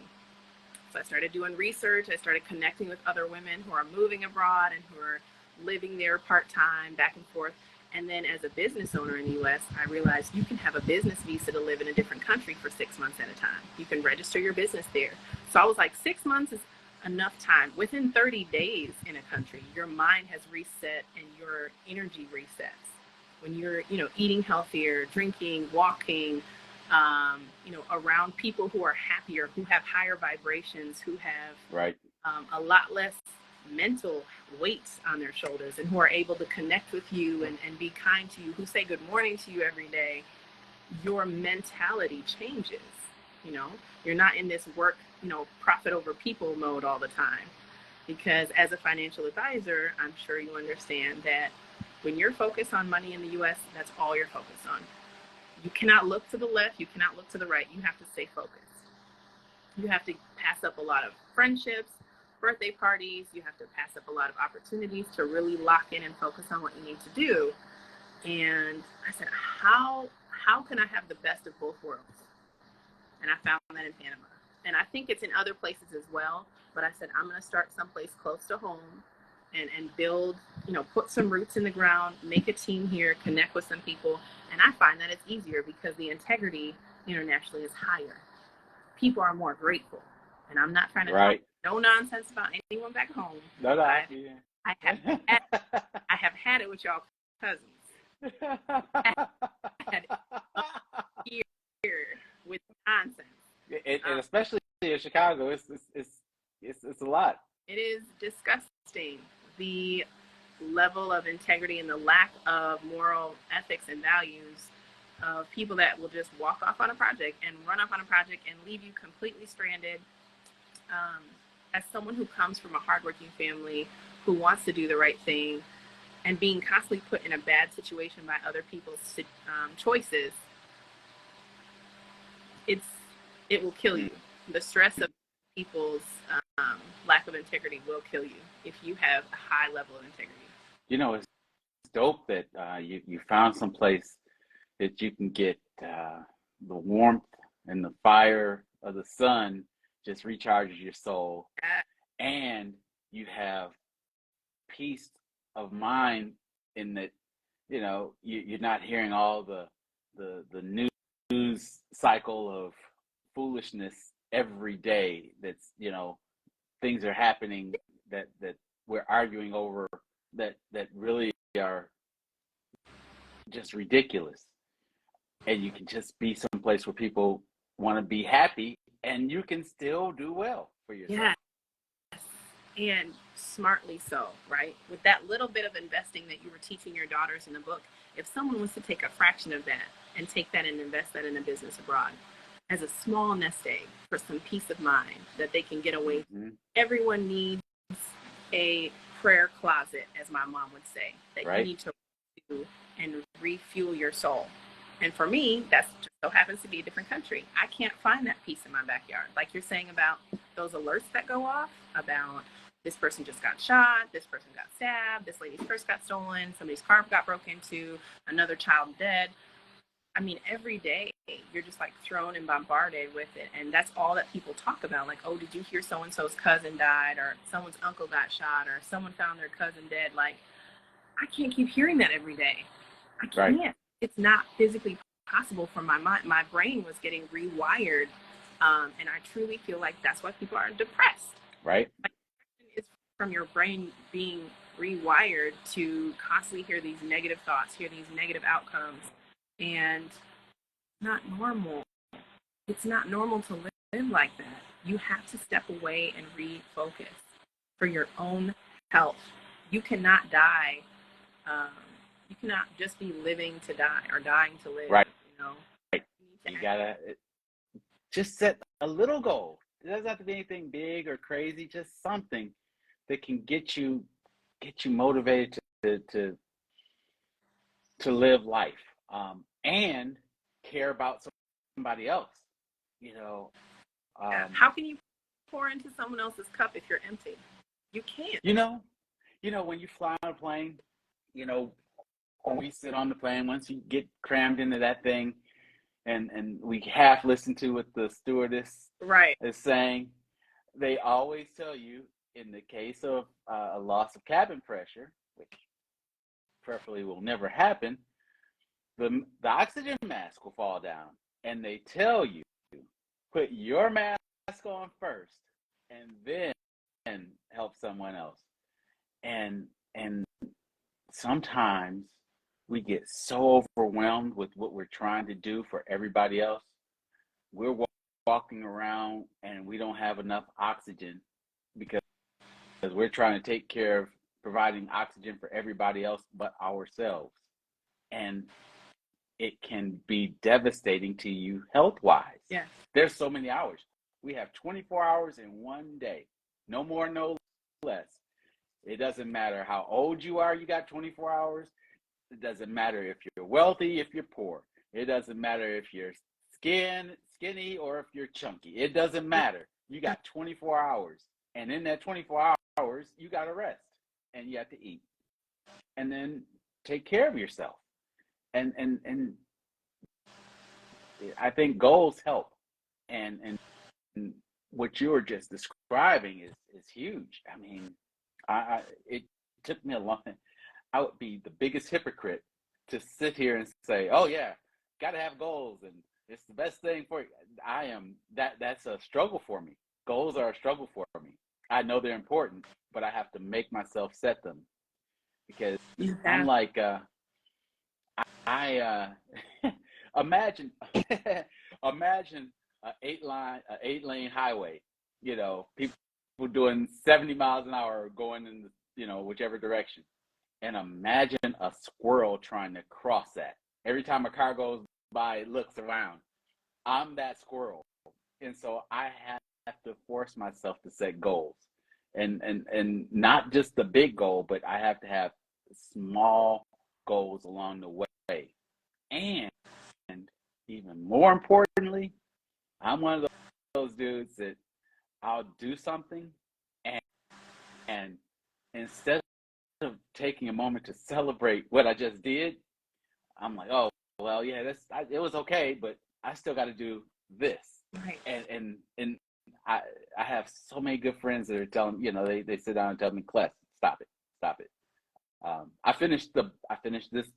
So I started doing research. I started connecting with other women who are moving abroad and who are living there part time, back and forth. And then as a business owner in the US, I realized you can have a business visa to live in a different country for 6 months at a time. You can register your business there. So I was like, 6 months is enough time. Within 30 days in a country, your mind has reset and your energy resets. When you're, eating healthier, drinking, walking, around people who are happier, who have higher vibrations, who have Right. a lot less mental weights on their shoulders, and who are able to connect with you and be kind to you, who say good morning to you every day, your mentality changes. You know, you're not in this work, profit over people mode all the time. Because as a financial advisor, I'm sure you understand that when you're focused on money in the US, that's all you're focused on. You cannot look to the left, you cannot look to the right. You have to stay focused. You have to pass up a lot of friendships, birthday parties. You have to pass up a lot of opportunities to really lock in and focus on what you need to do. And I said, how can I have the best of both worlds? And I found that in Panama. And I think it's in other places as well. But I said, I'm going to start someplace close to home and build, put some roots in the ground, make a team here, connect with some people. And I find that it's easier because the integrity internationally is higher. People are more grateful. And I'm not trying to talk no nonsense about anyone back home. No, no. I have had it with y'all cousins. I had it here with nonsense. And especially in Chicago, it's a lot. It is disgusting, the level of integrity and the lack of moral ethics and values of people that will just walk off on a project and run off on a project and leave you completely stranded. As someone who comes from a hardworking family who wants to do the right thing and being constantly put in a bad situation by other people's choices, it will kill you. The stress of people's lack of integrity will kill you if you have a high level of integrity. It's dope that you found some place that you can get the warmth and the fire of the sun just recharges your soul, and you have peace of mind in that you're not hearing all the news cycle of foolishness every day. That's things are happening that we're arguing over that really are just ridiculous, and you can just be someplace where people want to be happy and you can still do well for yourself. Yes, and smartly so, right? With that little bit of investing that you were teaching your daughters in the book, if someone was to take a fraction of that and take that and invest that in a business abroad as a small nest egg for some peace of mind that they can get away from. Everyone needs a prayer closet, as my mom would say, that you need to do and refuel your soul. And for me, that just so happens to be a different country. I can't find that peace in my backyard. Like you're saying about those alerts that go off about this person just got shot, this person got stabbed, this lady's purse got stolen, somebody's car got broken into, another child dead. I mean, every day you're just like thrown and bombarded with it. And that's all that people talk about. Like, oh, did you hear so-and-so's cousin died, or someone's uncle got shot, or someone found their cousin dead? Like, I can't keep hearing that every day. I can't. Right. It's not physically possible for my mind. My brain was getting rewired. And I truly feel like that's why people are depressed. Right. It's from your brain being rewired to constantly hear these negative thoughts, hear these negative outcomes. And not normal. It's not normal to live like that. You have to step away and refocus for your own health. You cannot die. You cannot just be living to die or dying to live. Right. Right. You gotta just set a little goal. It doesn't have to be anything big or crazy. Just something that can get you motivated to live life. And care about somebody else, How can you pour into someone else's cup if you're empty? You can't. When you fly on a plane, when we sit on the plane, once you get crammed into that thing, and we half listen to what the stewardess is saying, they always tell you, in the case of a loss of cabin pressure, which preferably will never happen, the oxygen mask will fall down, and they tell you, put your mask on first and then help someone else. And sometimes we get so overwhelmed with what we're trying to do for everybody else. We're walking around and we don't have enough oxygen because we're trying to take care of providing oxygen for everybody else but ourselves. And it can be devastating to you health-wise. Yes. There's so many hours. We have 24 hours in one day. No more, no less. It doesn't matter how old you are, you got 24 hours. It doesn't matter if you're wealthy, if you're poor. It doesn't matter if you're skinny, or if you're chunky. It doesn't matter. You got 24 hours. And in that 24 hours, you got to rest. And you have to eat. And then take care of yourself. and I think goals help, and what you were just describing is huge. I mean, it took me a long. I would be the biggest hypocrite to sit here and say, "Oh yeah, got to have goals, and it's the best thing for you." I am that. That's a struggle for me. Goals are a struggle for me. I know they're important, but I have to make myself set them because I'm Yeah. like, I imagine imagine a 8 lane highway. You know, people doing 70 miles an hour going in the, whichever direction. And imagine a squirrel trying to cross that. Every time a car goes by, it looks around. I'm that squirrel. And so I have to force myself to set goals. And not just the big goal, but I have to have small goals along the way. And even more importantly, I'm one of those dudes that I'll do something and, and instead of taking a moment to celebrate what I just did, I'm like, oh, well, yeah, it was okay, but I still got to do this. Right. And I I have so many good friends that are telling, they sit down and tell me, Clef, stop it, stop it. I finished this,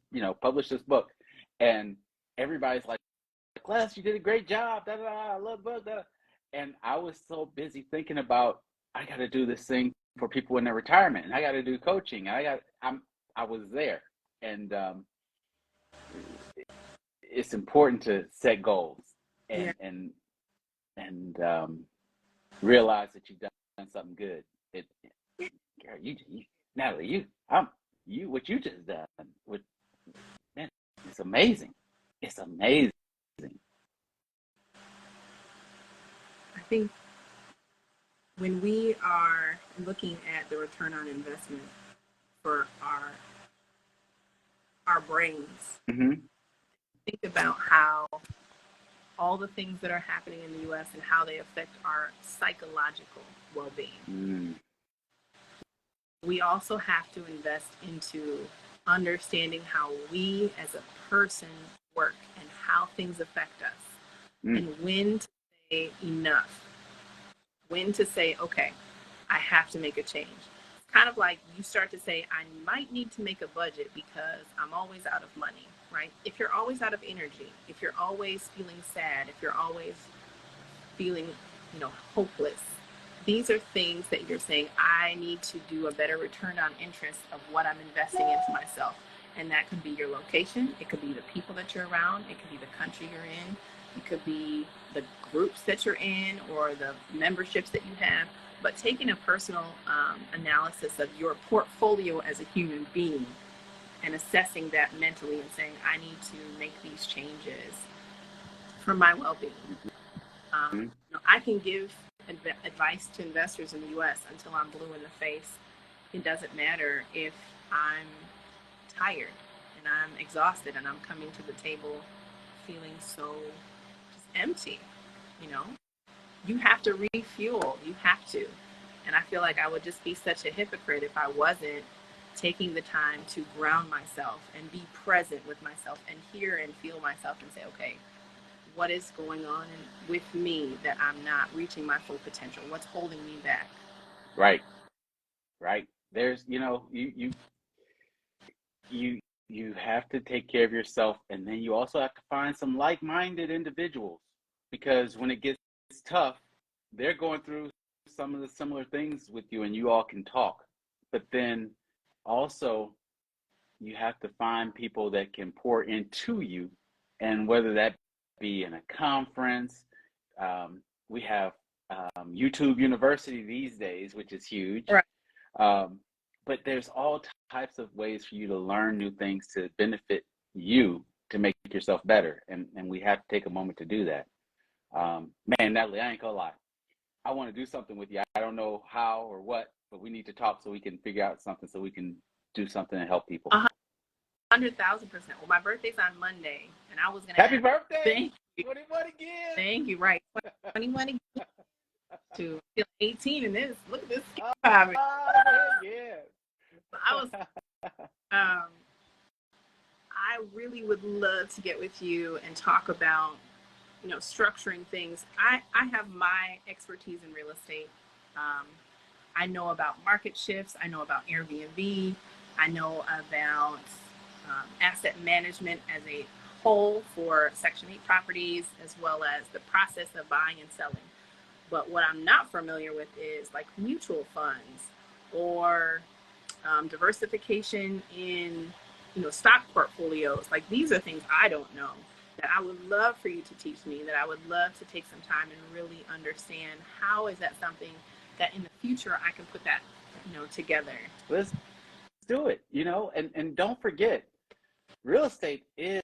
published this book, and everybody's like, Clef, you did a great job, da da da, I love book, da. And I was so busy thinking about I got to do this thing for people in their retirement, and I got to do coaching, and I was there, and it's important to set goals Yeah. and realize that you've done something good. Girl, Natalie, what you just done, man, it's amazing. It's amazing. I think when we are looking at the return on investment for our brains, Mm-hmm. think about how all the things that are happening in the US and how they affect our psychological well-being. Mm. We also have to invest into understanding how we as a person work and how things affect us, and when to say enough, when to say, okay, I have to make a change. It's kind of like you start to say, I might need to make a budget because I'm always out of money, right? If you're always out of energy, if you're always feeling sad, if you're always feeling, hopeless, these are things that you're saying, I need to do a better return on interest of what I'm investing into myself. And that could be your location. It could be the people that you're around. It could be the country you're in. It could be the groups that you're in or the memberships that you have. But taking a personal analysis of your portfolio as a human being and assessing that mentally and saying, I need to make these changes for my well-being. I can give advice to investors in the U.S. until I'm blue in the face. It doesn't matter if I'm tired and I'm exhausted and I'm coming to the table feeling so just empty. You have to refuel. You have to. And I feel like I would just be such a hypocrite if I wasn't taking the time to ground myself and be present with myself and hear and feel myself and say, okay, what is going on with me that I'm not reaching my full potential? What's holding me back? Right. There's, you have to take care of yourself, and then you also have to find some like-minded individuals, because when it gets tough, they're going through some of the similar things with you, and you all can talk. But then also you have to find people that can pour into you, and whether that be in a conference, we have YouTube University these days, which is huge. Right. But there's all types of ways for you to learn new things to benefit you to make yourself better, and we have to take a moment to do that. Man, Natalie, I ain't gonna lie. I want to do something with you. I don't know how or what, but we need to talk so we can figure out something so we can do something to help people. 100,000%. Well, my birthday's on Monday, and I was gonna. Happy birthday! Thank you. 21 again. Thank you. Right, 21 again. To feel 18 in this. Look at this. Yeah. I was. I really would love to get with you and talk about, structuring things. I have my expertise in real estate. Um, I know about market shifts. I know about Airbnb. I know about asset management as a whole for Section 8 properties, as well as the process of buying and selling. But what I'm not familiar with is like mutual funds or diversification in, stock portfolios. Like these are things I don't know that I would love for you to teach me, that I would love to take some time and really understand how is that something that in the future I can put that, together. Let's do it, and don't forget, real estate is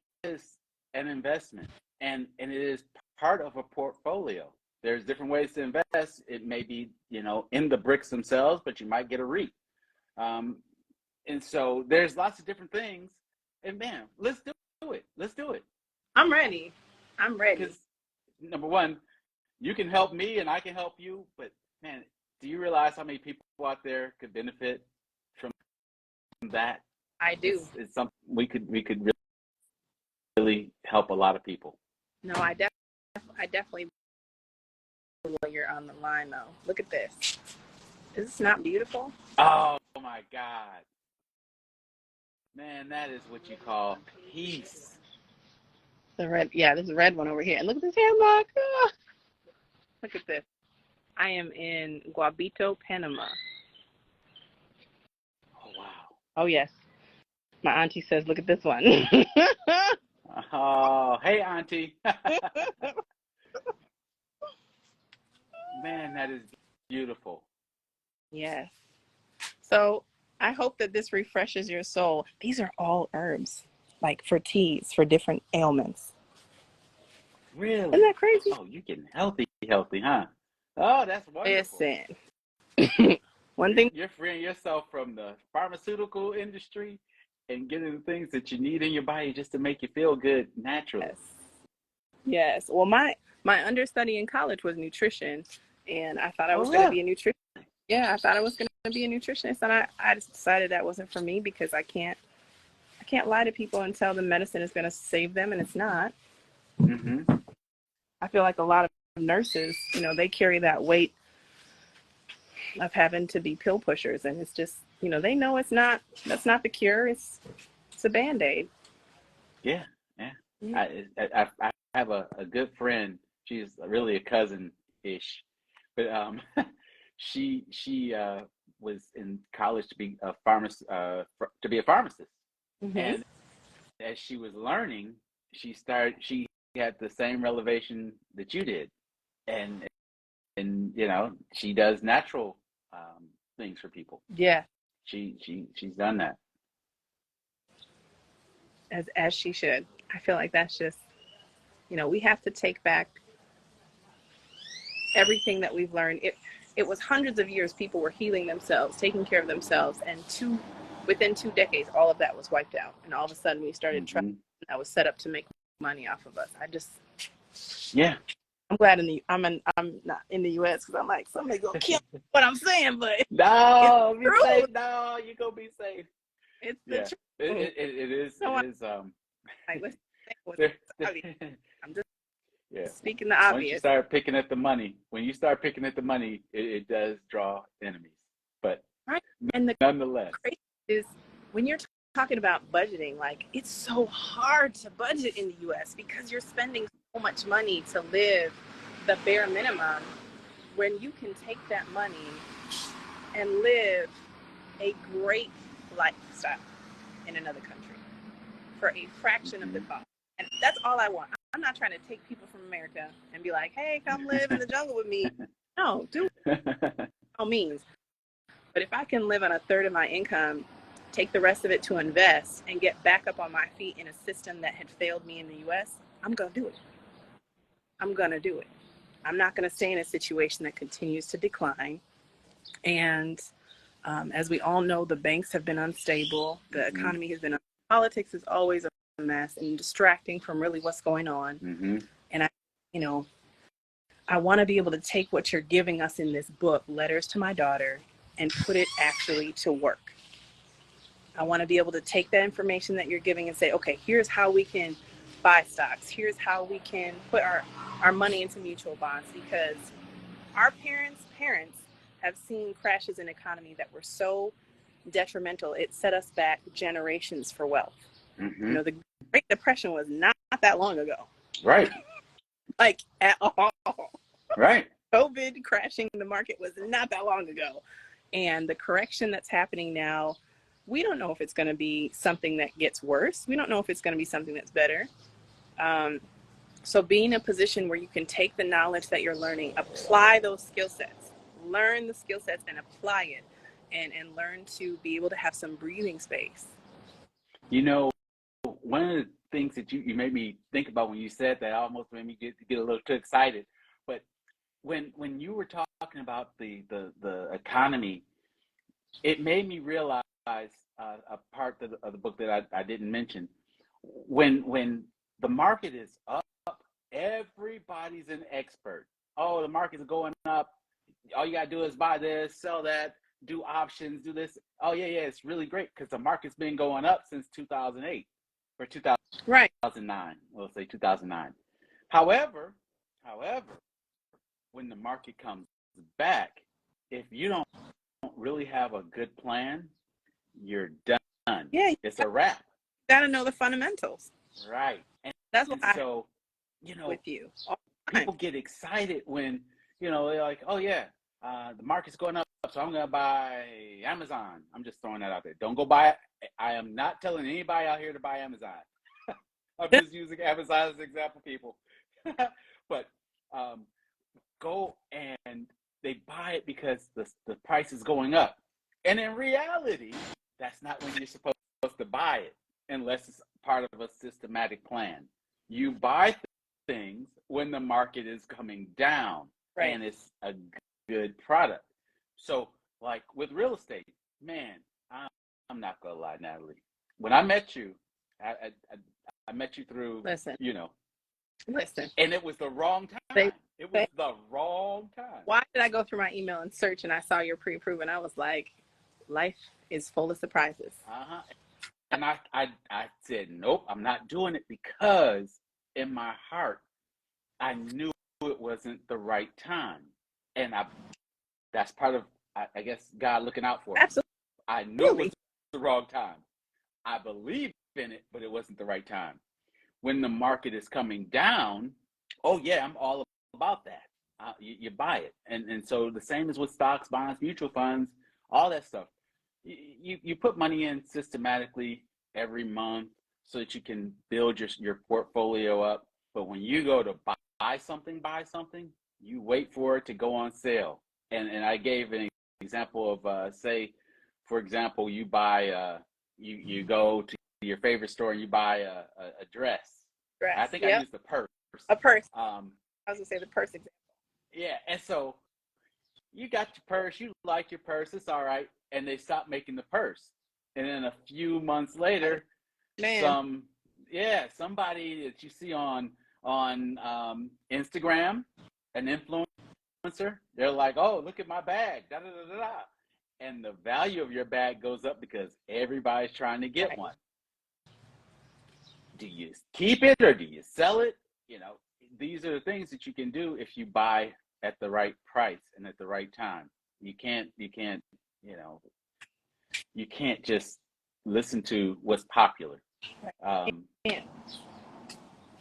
an investment, and it is part of a portfolio. There's different ways to invest. It may be, in the bricks themselves, but you might get a REIT. And so there's lots of different things. And man, let's do it. Let's do it. I'm ready. Because number one, you can help me and I can help you. But man, do you realize how many people out there could benefit from that? I do. It's something we could really help a lot of people. No, I definitely. While you're on the line, though, look at this. Is this not beautiful? Oh my God, man, that is what you call peace. The red, yeah, this red one over here, and look at this hammock. Oh, look at this. I am in Guabito, Panama. Oh wow. Oh yes, my auntie says, look at this one. Oh, hey, auntie. Man, that is beautiful. Yes. So I hope that this refreshes your soul. These are all herbs, like for teas, for different ailments. Really? Isn't that crazy? Oh, you're getting healthy, huh? Oh, that's wonderful. Listen. One thing. You're freeing yourself from the pharmaceutical industry and getting the things that you need in your body just to make you feel good naturally. Yes. Well, my understudy in college was nutrition, and I thought I was going to be a nutritionist. Yeah, I thought I was going to be a nutritionist, and I just decided that wasn't for me because I can't lie to people and tell them medicine is going to save them, and it's not. Mm-hmm. I feel like a lot of nurses, they carry that weight of having to be pill pushers, and it's just, they know that's not the cure. It's a Band-Aid. Yeah. I have a good friend. She's really a cousin-ish, but she was in college to be a pharmacist. Mm-hmm. And as she was learning, she had the same revelation that you did, and she does natural things for people. Yeah, she's done that, as she should. I feel like that's just, we have to take back everything that we've learned. It was hundreds of years people were healing themselves, taking care of themselves, and within 2 decades, all of that was wiped out, and all of a sudden we started trying. That was set up to make money off of us. I'm glad I'm not in the U.S. because I'm like, somebody gonna kill what I'm saying, but no, be safe. No, you gonna be safe. It's the truth. It is. Like, let's I'm just speaking the obvious. Once you start picking at the money, it does draw enemies. But right, and nonetheless, crazy is when you're talking about budgeting, like it's so hard to budget in the U.S. because you're spending so much money to live the bare minimum, when you can take that money and live a great lifestyle in another country for a fraction of the cost. And that's all I want. I'm not trying to take people from America and be like, hey, come live in the jungle with me. No, do it. By all means. But if I can live on a third of my income, take the rest of it to invest, and get back up on my feet in a system that had failed me in the U.S., I'm going to do it. I'm going to do it. I'm not going to stay in a situation that continues to decline. And as we all know, the banks have been unstable. The economy has been, politics is always a mess and distracting from really what's going on. Mm-hmm. And I want to be able to take what you're giving us in this book, Letters to My Daughter, and put it actually to work. I want to be able to take that information that you're giving and say, okay, here's how we can buy stocks. Here's how we can put our money into mutual bonds, because our parents have seen crashes in economy that were so detrimental. It set us back generations for wealth. Mm-hmm. You know, the Great Depression was not that long ago. Right. Like at all. Right. COVID crashing the market was not that long ago. And the correction that's happening now, we don't know if it's going to be something that gets worse. We don't know if it's going to be something that's better. So being in a position where you can take the knowledge that you're learning, apply those skill sets, learn the skill sets and apply it, and learn to be able to have some breathing space. You know, one of the things that you made me think about when you said that almost made me get a little too excited. But when you were talking about the economy, it made me realize a part of the book that I didn't mention. When the market is up, everybody's an expert. Oh, the market's going up. All you gotta do is buy this, sell that, do options, do this. Oh yeah, it's really great because the market's been going up since 2008 or 2009. Right. We'll say 2009. However, when the market comes back, if you don't really have a good plan, you're done. Yeah, it's a wrap. You gotta know the fundamentals. Right. And that's what so, you know, with you. People get excited when, you know, they're like, oh yeah, the market's going up, so I'm gonna buy Amazon. I'm just throwing that out there. Don't go buy it. I am not telling anybody out here to buy Amazon. I'm just using Amazon as an example, people. But go and they buy it because the price is going up. And in reality, that's not when you're supposed to buy it unless it's part of a systematic plan. You buy things when the market is coming down, right, and it's a good product. So like with real estate, man, I'm not gonna lie, Natalie. When I met you, I met you through, you know, and it was the wrong time. It was the wrong time. Why did I go through my email and search and I saw your pre-approved and I was like, life is full of surprises. And I said, nope, I'm not doing it, because in my heart, I knew it wasn't the right time. And that's part of, I guess, God looking out for me. Absolutely. I knew it was the wrong time. I believed in it, but it wasn't the right time. When the market is coming down, oh yeah, I'm all about that. You buy it. And so the same as with stocks, bonds, mutual funds, all that stuff. You put money in systematically every month so that you can build your portfolio up. But when you go to buy something, you wait for it to go on sale. And I gave an example of, say, for example, you buy, you go to your favorite store and you buy a dress. I think I used a purse. A purse. I was gonna say the purse example. Yeah, and so you got your purse, you like your purse, it's all right, and they stopped making the purse. And then a few months later, somebody that you see on Instagram, an influencer, they're like, oh, look at my bag, da da da da da. And the value of your bag goes up because everybody's trying to get one. Do you keep it or do you sell it? You know, these are the things that you can do if you buy at the right price and at the right time. You can't, you know, you can't just listen to what's popular.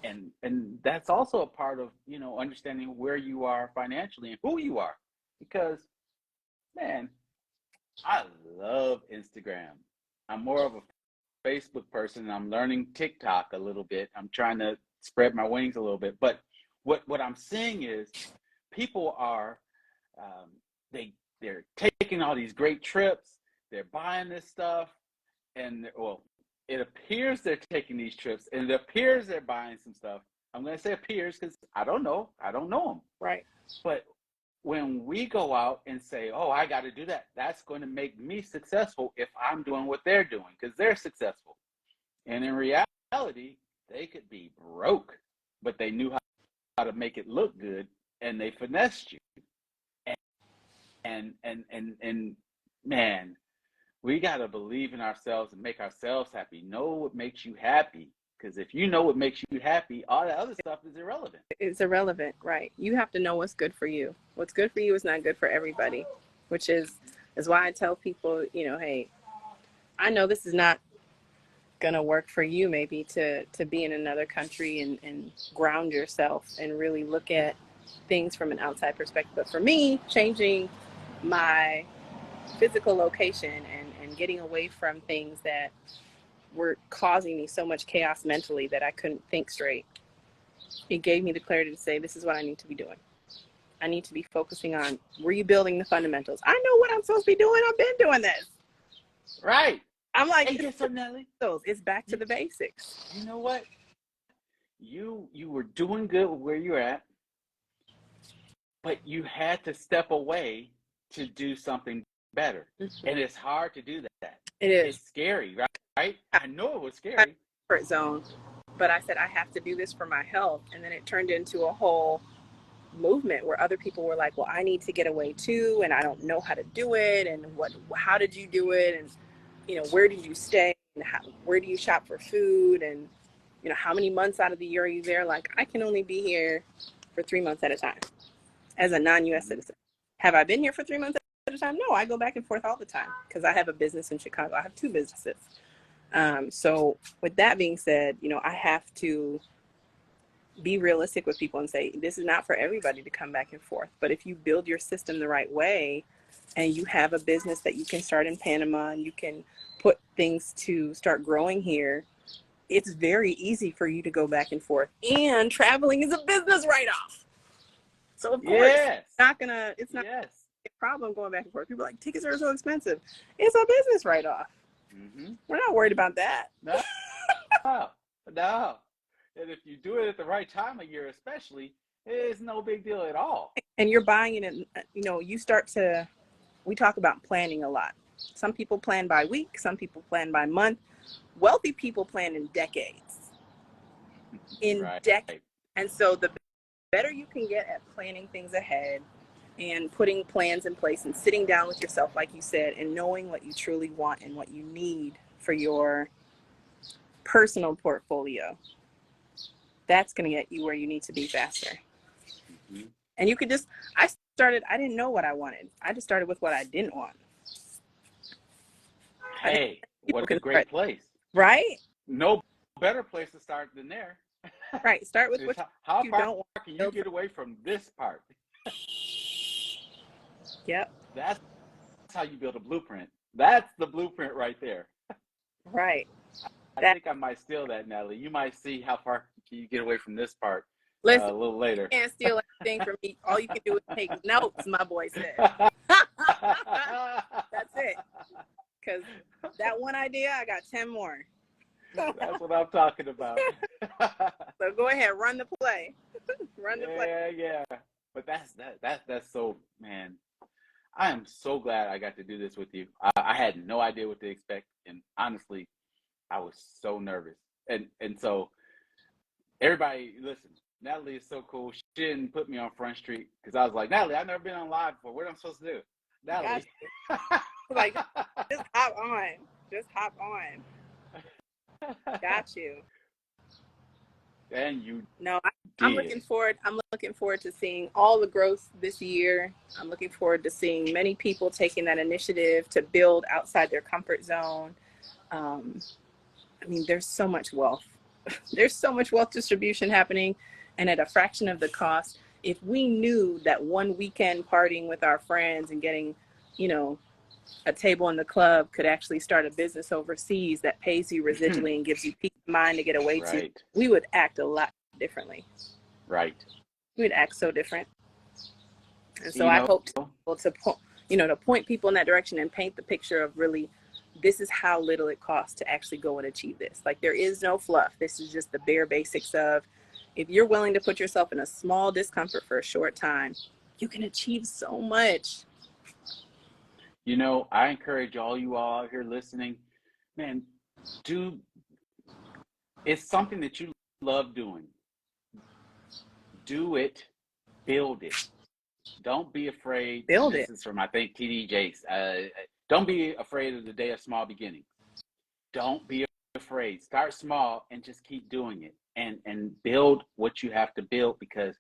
And that's also a part of, you know, understanding where you are financially and who you are. Because, man, I love Instagram. I'm more of a Facebook person, and I'm learning TikTok a little bit. I'm trying to spread my wings a little bit. But what I'm seeing is people are, they're taking all these great trips. They're buying this stuff. And, well, it appears they're taking these trips, and it appears they're buying some stuff. I'm going to say appears because I don't know them. Right. But when we go out and say, oh, I got to do that, that's going to make me successful if I'm doing what they're doing, because they're successful. And in reality, they could be broke, but they knew how to make it look good, and they finessed you. And man, we got to believe in ourselves and make ourselves happy. Know what makes you happy. Because if you know what makes you happy, all that other stuff is irrelevant. It's irrelevant, right? You have to know what's good for you. What's good for you is not good for everybody, which is why I tell people, hey, I know this is not gonna work for you maybe to be in another country and ground yourself and really look at things from an outside perspective. But for me, changing my physical location and getting away from things that were causing me so much chaos mentally that I couldn't think straight, it gave me the clarity to say, this is what I need to be doing. I need to be focusing on rebuilding the fundamentals. I know what I'm supposed to be doing. I've been doing this. Right. I'm like, Hey, guess what, Nelly? it's back to the basics. You know what? You were doing good where you're at, but you had to step away to do something better. Mm-hmm. And it's hard to do that. It is. It's scary, right? I know it was scary. Comfort zone, but I said I have to do this for my health, and then it turned into a whole movement where other people were like, well, I need to get away too, and I don't know how to do it, and how did you do it, and where did you stay, and where do you shop for food, and how many months out of the year are you there? Like, I can only be here for 3 months at a time as a non-US citizen. Have I been here for 3 months at a time? No, I go back and forth all the time because I have a business in Chicago. I have 2 businesses. So with that being said, I have to be realistic with people and say, this is not for everybody to come back and forth. But if you build your system the right way and you have a business that you can start in Panama and you can put things to start growing here, it's very easy for you to go back and forth. And traveling is a business write-off. So of course, it's not a problem going back and forth. People are like, tickets are so expensive. It's a business write-off. Mm-hmm. We're not worried about that. No. And if you do it at the right time of year, especially, it's no big deal at all. And you're buying it, we talk about planning a lot. Some people plan by week, some people plan by month. Wealthy people plan in decades. Decades. And so the better you can get at planning things ahead and putting plans in place and sitting down with yourself, like you said, and knowing what you truly want and what you need for your personal portfolio, that's going to get you where you need to be faster. Mm-hmm. And you could I didn't know what I wanted. I just started with what I didn't want. Hey, what a great place. Right? No better place to start than there. Right. Start with what how you far don't want. Can you get away from this part? Yep. That's how you build a blueprint. That's the blueprint right there. Right. I think I might steal that, Natalie. You might see how far can you get away from this part a little later. You can't steal anything from me. All you can do is take notes, my boy said. That's it. Because that one idea, I got 10 more. That's what I'm talking about. So go ahead, run the play. Run the play. Yeah. But that's so, man. I am so glad I got to do this with you. I had no idea what to expect, and honestly, I was so nervous. And so, everybody, listen. Natalie is so cool. She didn't put me on Front Street because I was like, Natalie, I've never been on live before. What am I supposed to do? Natalie, like, just hop on. Just hop on. Got you. And you. No, I'm looking forward. I'm looking forward to seeing all the growth this year. I'm looking forward to seeing many people taking that initiative to build outside their comfort zone. There's so much wealth. There's so much wealth distribution happening, and at a fraction of the cost. If we knew that one weekend partying with our friends and getting, a table in the club could actually start a business overseas that pays you residually and gives you peace of mind to get away to, we would act a lot differently. Right. We would act so different. And so I hope to point people in that direction and paint the picture of really, this is how little it costs to actually go and achieve this. Like, there is no fluff. This is just the bare basics of, if you're willing to put yourself in a small discomfort for a short time, you can achieve so much. I encourage all you all out here listening, man, it's something that you love doing. Do it, build it. Don't be afraid. Build this it. Is from, I think, TD Jakes. Don't be afraid of the day of small beginnings. Don't be afraid. Start small and just keep doing it, and build what you have to build, because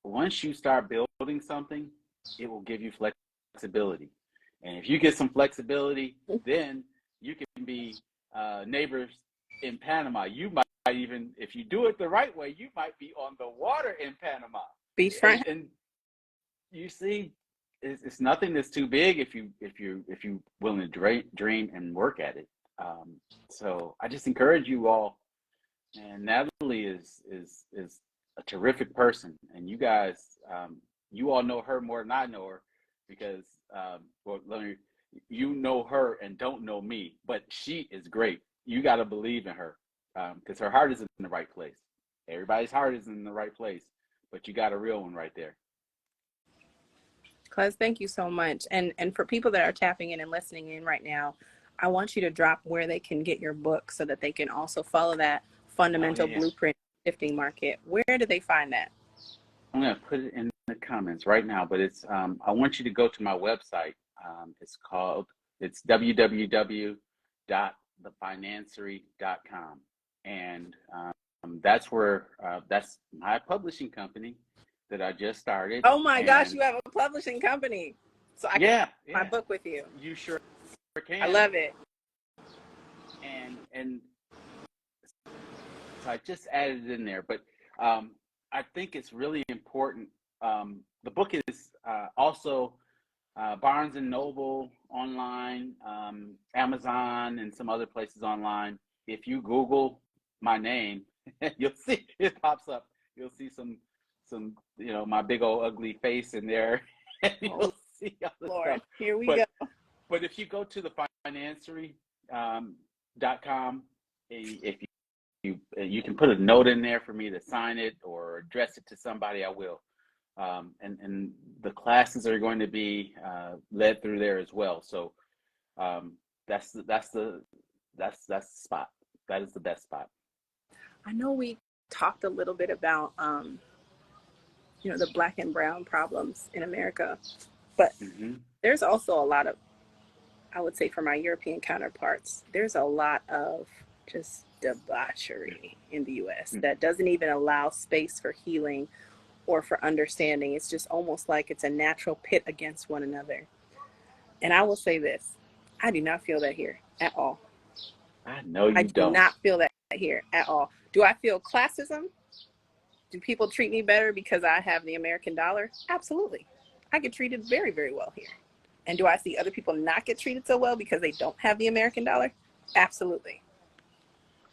once you start building something, it will give you flexibility. And if you get some flexibility, then you can be neighbors in Panama. You might even, if you do it the right way, you might be on the water in Panama. Beachfront. And you see, it's nothing that's too big if you willing to dream and work at it. So I just encourage you all. And Natalie is a terrific person, and you guys, you all know her more than I know her, because well, you know her and don't know me, but she is great. You got to believe in her, because her heart is in the right place. Everybody's heart is in the right place, but you got a real one right there. Cuz, thank you so much. And for people that are tapping in and listening in right now, I want you to drop where they can get your book so that they can also follow that fundamental blueprint shifting market. Where do they find that? I'm going to put it in the comments right now, but it's I want you to go to my website. It's www.thefinancery.com, and that's where that's my publishing company that I just started. Oh my gosh, you have a publishing company, so I can yeah, my book with you. You sure can. I love it. And so I just added it in there, but I think it's really important. The book is also Barnes and Noble online, Amazon, and some other places online. If you Google my name, you'll see it pops up. You'll see some my big old ugly face in there. And you'll see all the stuff. Here we go. But if you go to the Financery.com, if you can put a note in there for me to sign it or address it to somebody, I will. And the classes are going to be led through there as well. So that's the spot. That is the best spot. I know we talked a little bit about the Black and brown problems in America, but there's also a lot of, I would say, for my European counterparts, there's a lot of just debauchery in the US that doesn't even allow space for healing or for understanding. It's just almost like it's a natural pit against one another. And I will say this, I do not feel that here at all. I know you don't. I do not feel that here at all. Do I feel classism? Do people treat me better because I have the American dollar? Absolutely. I get treated very, very well here. And do I see other people not get treated so well because they don't have the American dollar? Absolutely.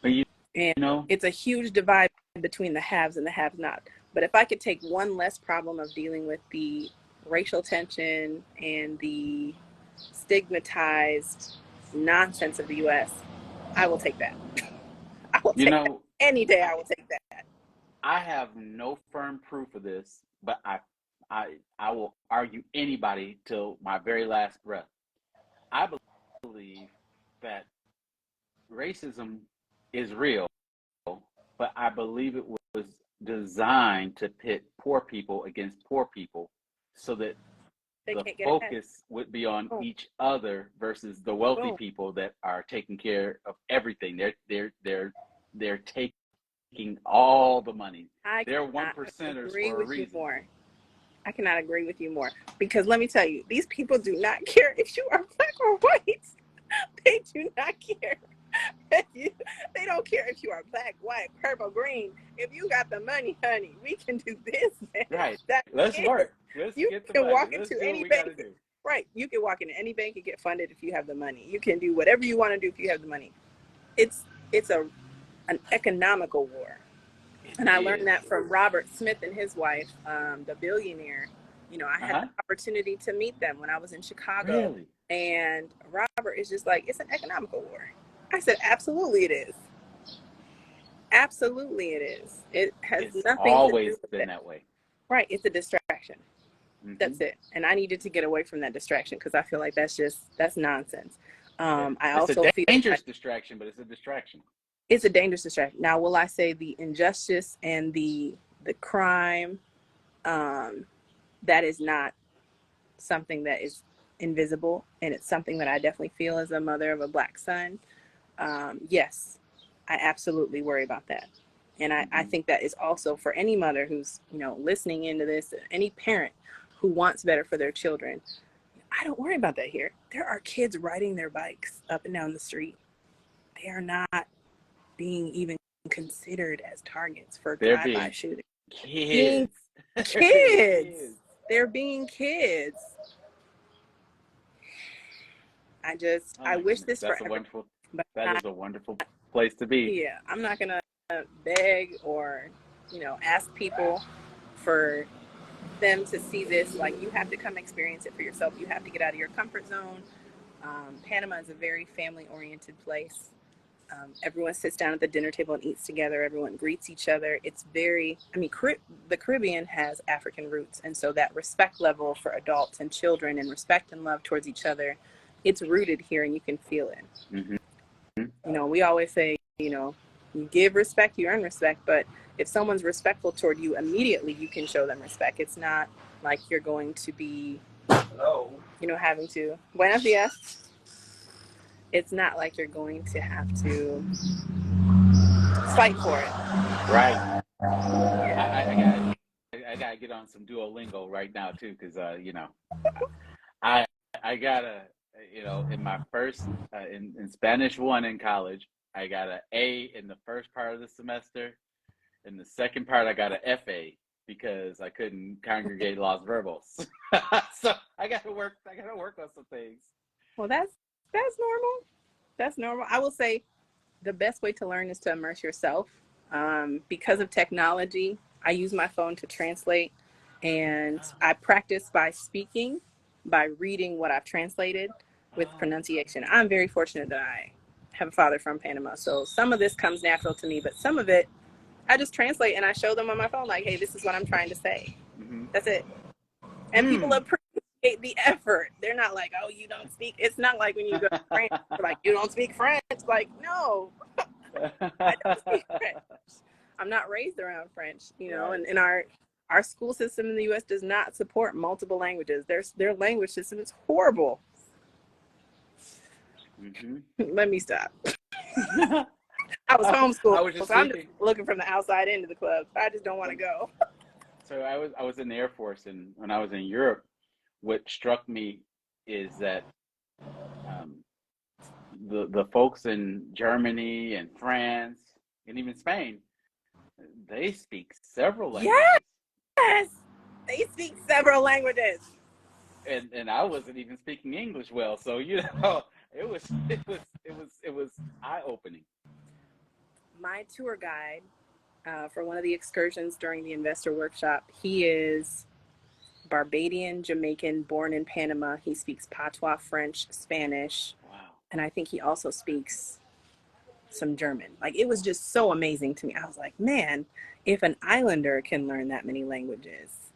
But it's a huge divide between the haves and the have-not. But if I could take one less problem of dealing with the racial tension and the stigmatized nonsense of the U.S., I will take that. I will take that. Any day I will take that. I have no firm proof of this, but I will argue anybody till my very last breath. I believe that racism is real, but I believe it was designed to pit poor people against poor people so that the focus would be on each other versus the wealthy people that are taking care of everything. They're taking all the money. They're 1%ers for a reason. I cannot agree with you more, because let me tell you, these people do not care if you are black or white. They do not care. They don't care if you are black, white, purple, green. If you got the money, honey, we can do business. Right. Let's work. Let's get the money. Walk into any bank. Right. You can walk into any bank and get funded if you have the money. You can do whatever you want to do if you have the money. It's an economical war. And I learned that from Robert Smith and his wife, the billionaire. I had the opportunity to meet them when I was in Chicago. Really? And Robert is just like, it's an economical war. I said, absolutely it is. Absolutely it is. It has nothing always to do with been that way. Right. It's a distraction. That's it. And I needed to get away from that distraction because I feel like that's nonsense. It's a dangerous distraction, but it's a distraction. It's a dangerous distraction. Now, will I say the injustice and the crime, that is not something that is invisible, and it's something that I definitely feel as a mother of a Black son. Yes, I absolutely worry about that. And I think that is also for any mother who's, listening into this, any parent who wants better for their children. I don't worry about that here. There are kids riding their bikes up and down the street. They are not being even considered as targets for They're drive-by being shooting. kids. Kids. They're being kids. I wish this That's forever. a wonderful. But That is a wonderful place to be. yeah, I'm not gonna beg or, ask people for them to see this. Like, you have to come experience it for yourself. You have to get out of your comfort zone. Panama is a very family-oriented place. Everyone sits down at the dinner table and eats together. Everyone greets each other. It's very, the Caribbean has African roots. And so that respect level for adults and children and respect and love towards each other, it's rooted here and you can feel it. Mm-hmm. We always say, you give respect, you earn respect. But if someone's respectful toward you, immediately you can show them respect. It's not like you're going to be, having to, buenos dias. It's not like you're going to have to fight for it. Right. Yeah. I gotta get on some Duolingo right now too, because I gotta in my first in Spanish 1 in college, I got an A in the first part of the semester. In the second part, I got an FA because I couldn't congregate los verbos. So I gotta work on some things. Well, that's normal. That's normal. I will say the best way to learn is to immerse yourself. Because of technology, I use my phone to translate, and I practice by speaking, by reading what I've translated with pronunciation. I'm very fortunate that I have a father from Panama, so some of this comes natural to me, but some of it I just translate and I show them on my phone, like, hey, this is what I'm trying to say. That's it. And people appreciate the effort. They're not like, oh, you don't speak. It's not like when you go to France, like, you don't speak French. Like, no, I don't speak French. I'm not raised around French, Right. and our school system in the U.S. does not support multiple languages. Their language system is horrible. Let me stop. I was homeschooled, so I'm just looking from the outside into the club. I just don't want to go. So I was in the Air Force, and when I was in Europe, what struck me is that the folks in Germany and France and even Spain, they speak several languages. Yes, they speak several languages. And I wasn't even speaking English well, so it was eye-opening. My tour guide for one of the excursions during the investor workshop, he is Barbadian, Jamaican, born in Panama. He speaks Patois, French, Spanish. Wow. And I think he also speaks some German. Like, it was just so amazing to me. I was like, man, if an islander can learn that many languages,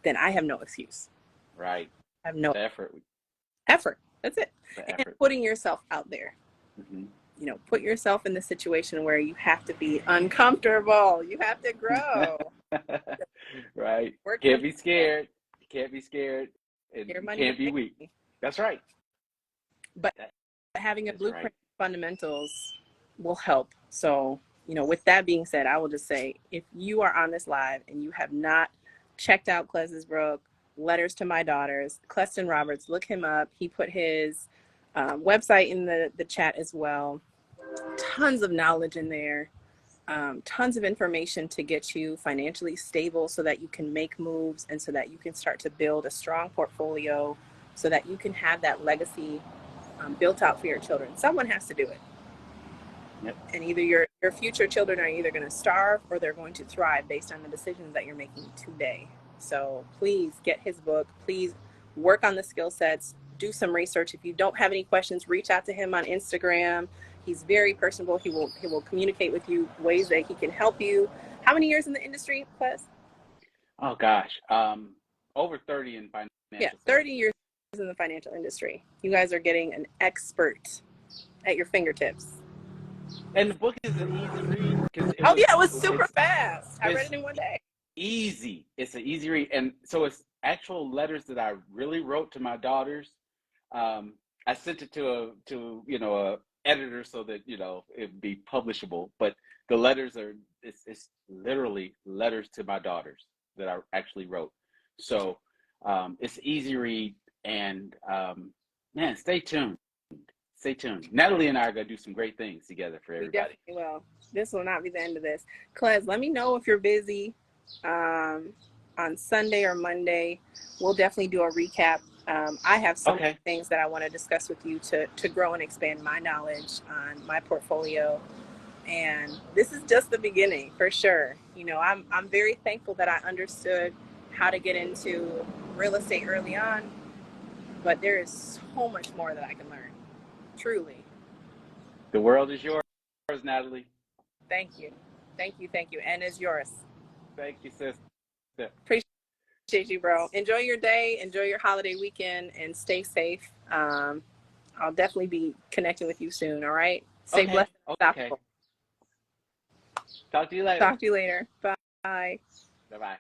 then I have no excuse. Right. I have no effort. That's it. And putting yourself out there. Put yourself in the situation where you have to be uncomfortable. You have to grow. Right. Can't be scared. And you can't be weak. That's right. But having a blueprint fundamentals will help. So, with that being said, I will just say, if you are on this live and you have not checked out Klesisbrook, Letters to My Daughters, Cleston Roberts, look him up. He put his website in the chat as well. Tons of knowledge in there. Tons of information to get you financially stable so that you can make moves and so that you can start to build a strong portfolio so that you can have that legacy built out for your children. Someone has to do it. Yep. And either your future children are either going to starve or they're going to thrive based on the decisions that you're making today. So please get his book. Please work on the skill sets. Do some research. If you don't have any questions, reach out to him on Instagram. He's very personable. He will communicate with you ways that he can help you. How many years in the industry, Kles? Oh gosh, over 30 in financial. Yeah, 30 years in the financial industry. You guys are getting an expert at your fingertips. And the book is an easy read. It was super fast. I read it in one day. Easy. It's an easy read, and so it's actual letters that I really wrote to my daughters I sent it to a editor so that it'd be publishable. But the letters are it's literally letters to my daughters that I actually wrote. So it's easy read, and man, stay tuned. Stay tuned. Natalie and I are gonna do some great things together for We everybody. definitely will. This will not be the end of this. Clez, let me know if you're busy on Sunday or Monday. We'll definitely do a recap. I have so many Okay. things that I want to discuss with you to grow and expand my knowledge on my portfolio. And this is just the beginning, for sure. I'm very thankful that I understood how to get into real estate early on, but there is so much more that I can learn. Truly. The world is yours, Natalie. Thank you. Thank you. Thank you. And it's yours. Thank you, sis. Appreciate you, bro. Enjoy your day. Enjoy your holiday weekend and stay safe. I'll definitely be connecting with you soon. All right. Stay Okay. blessed and Okay. unstoppable. Talk to you later. Talk to you later. Bye. Bye-bye.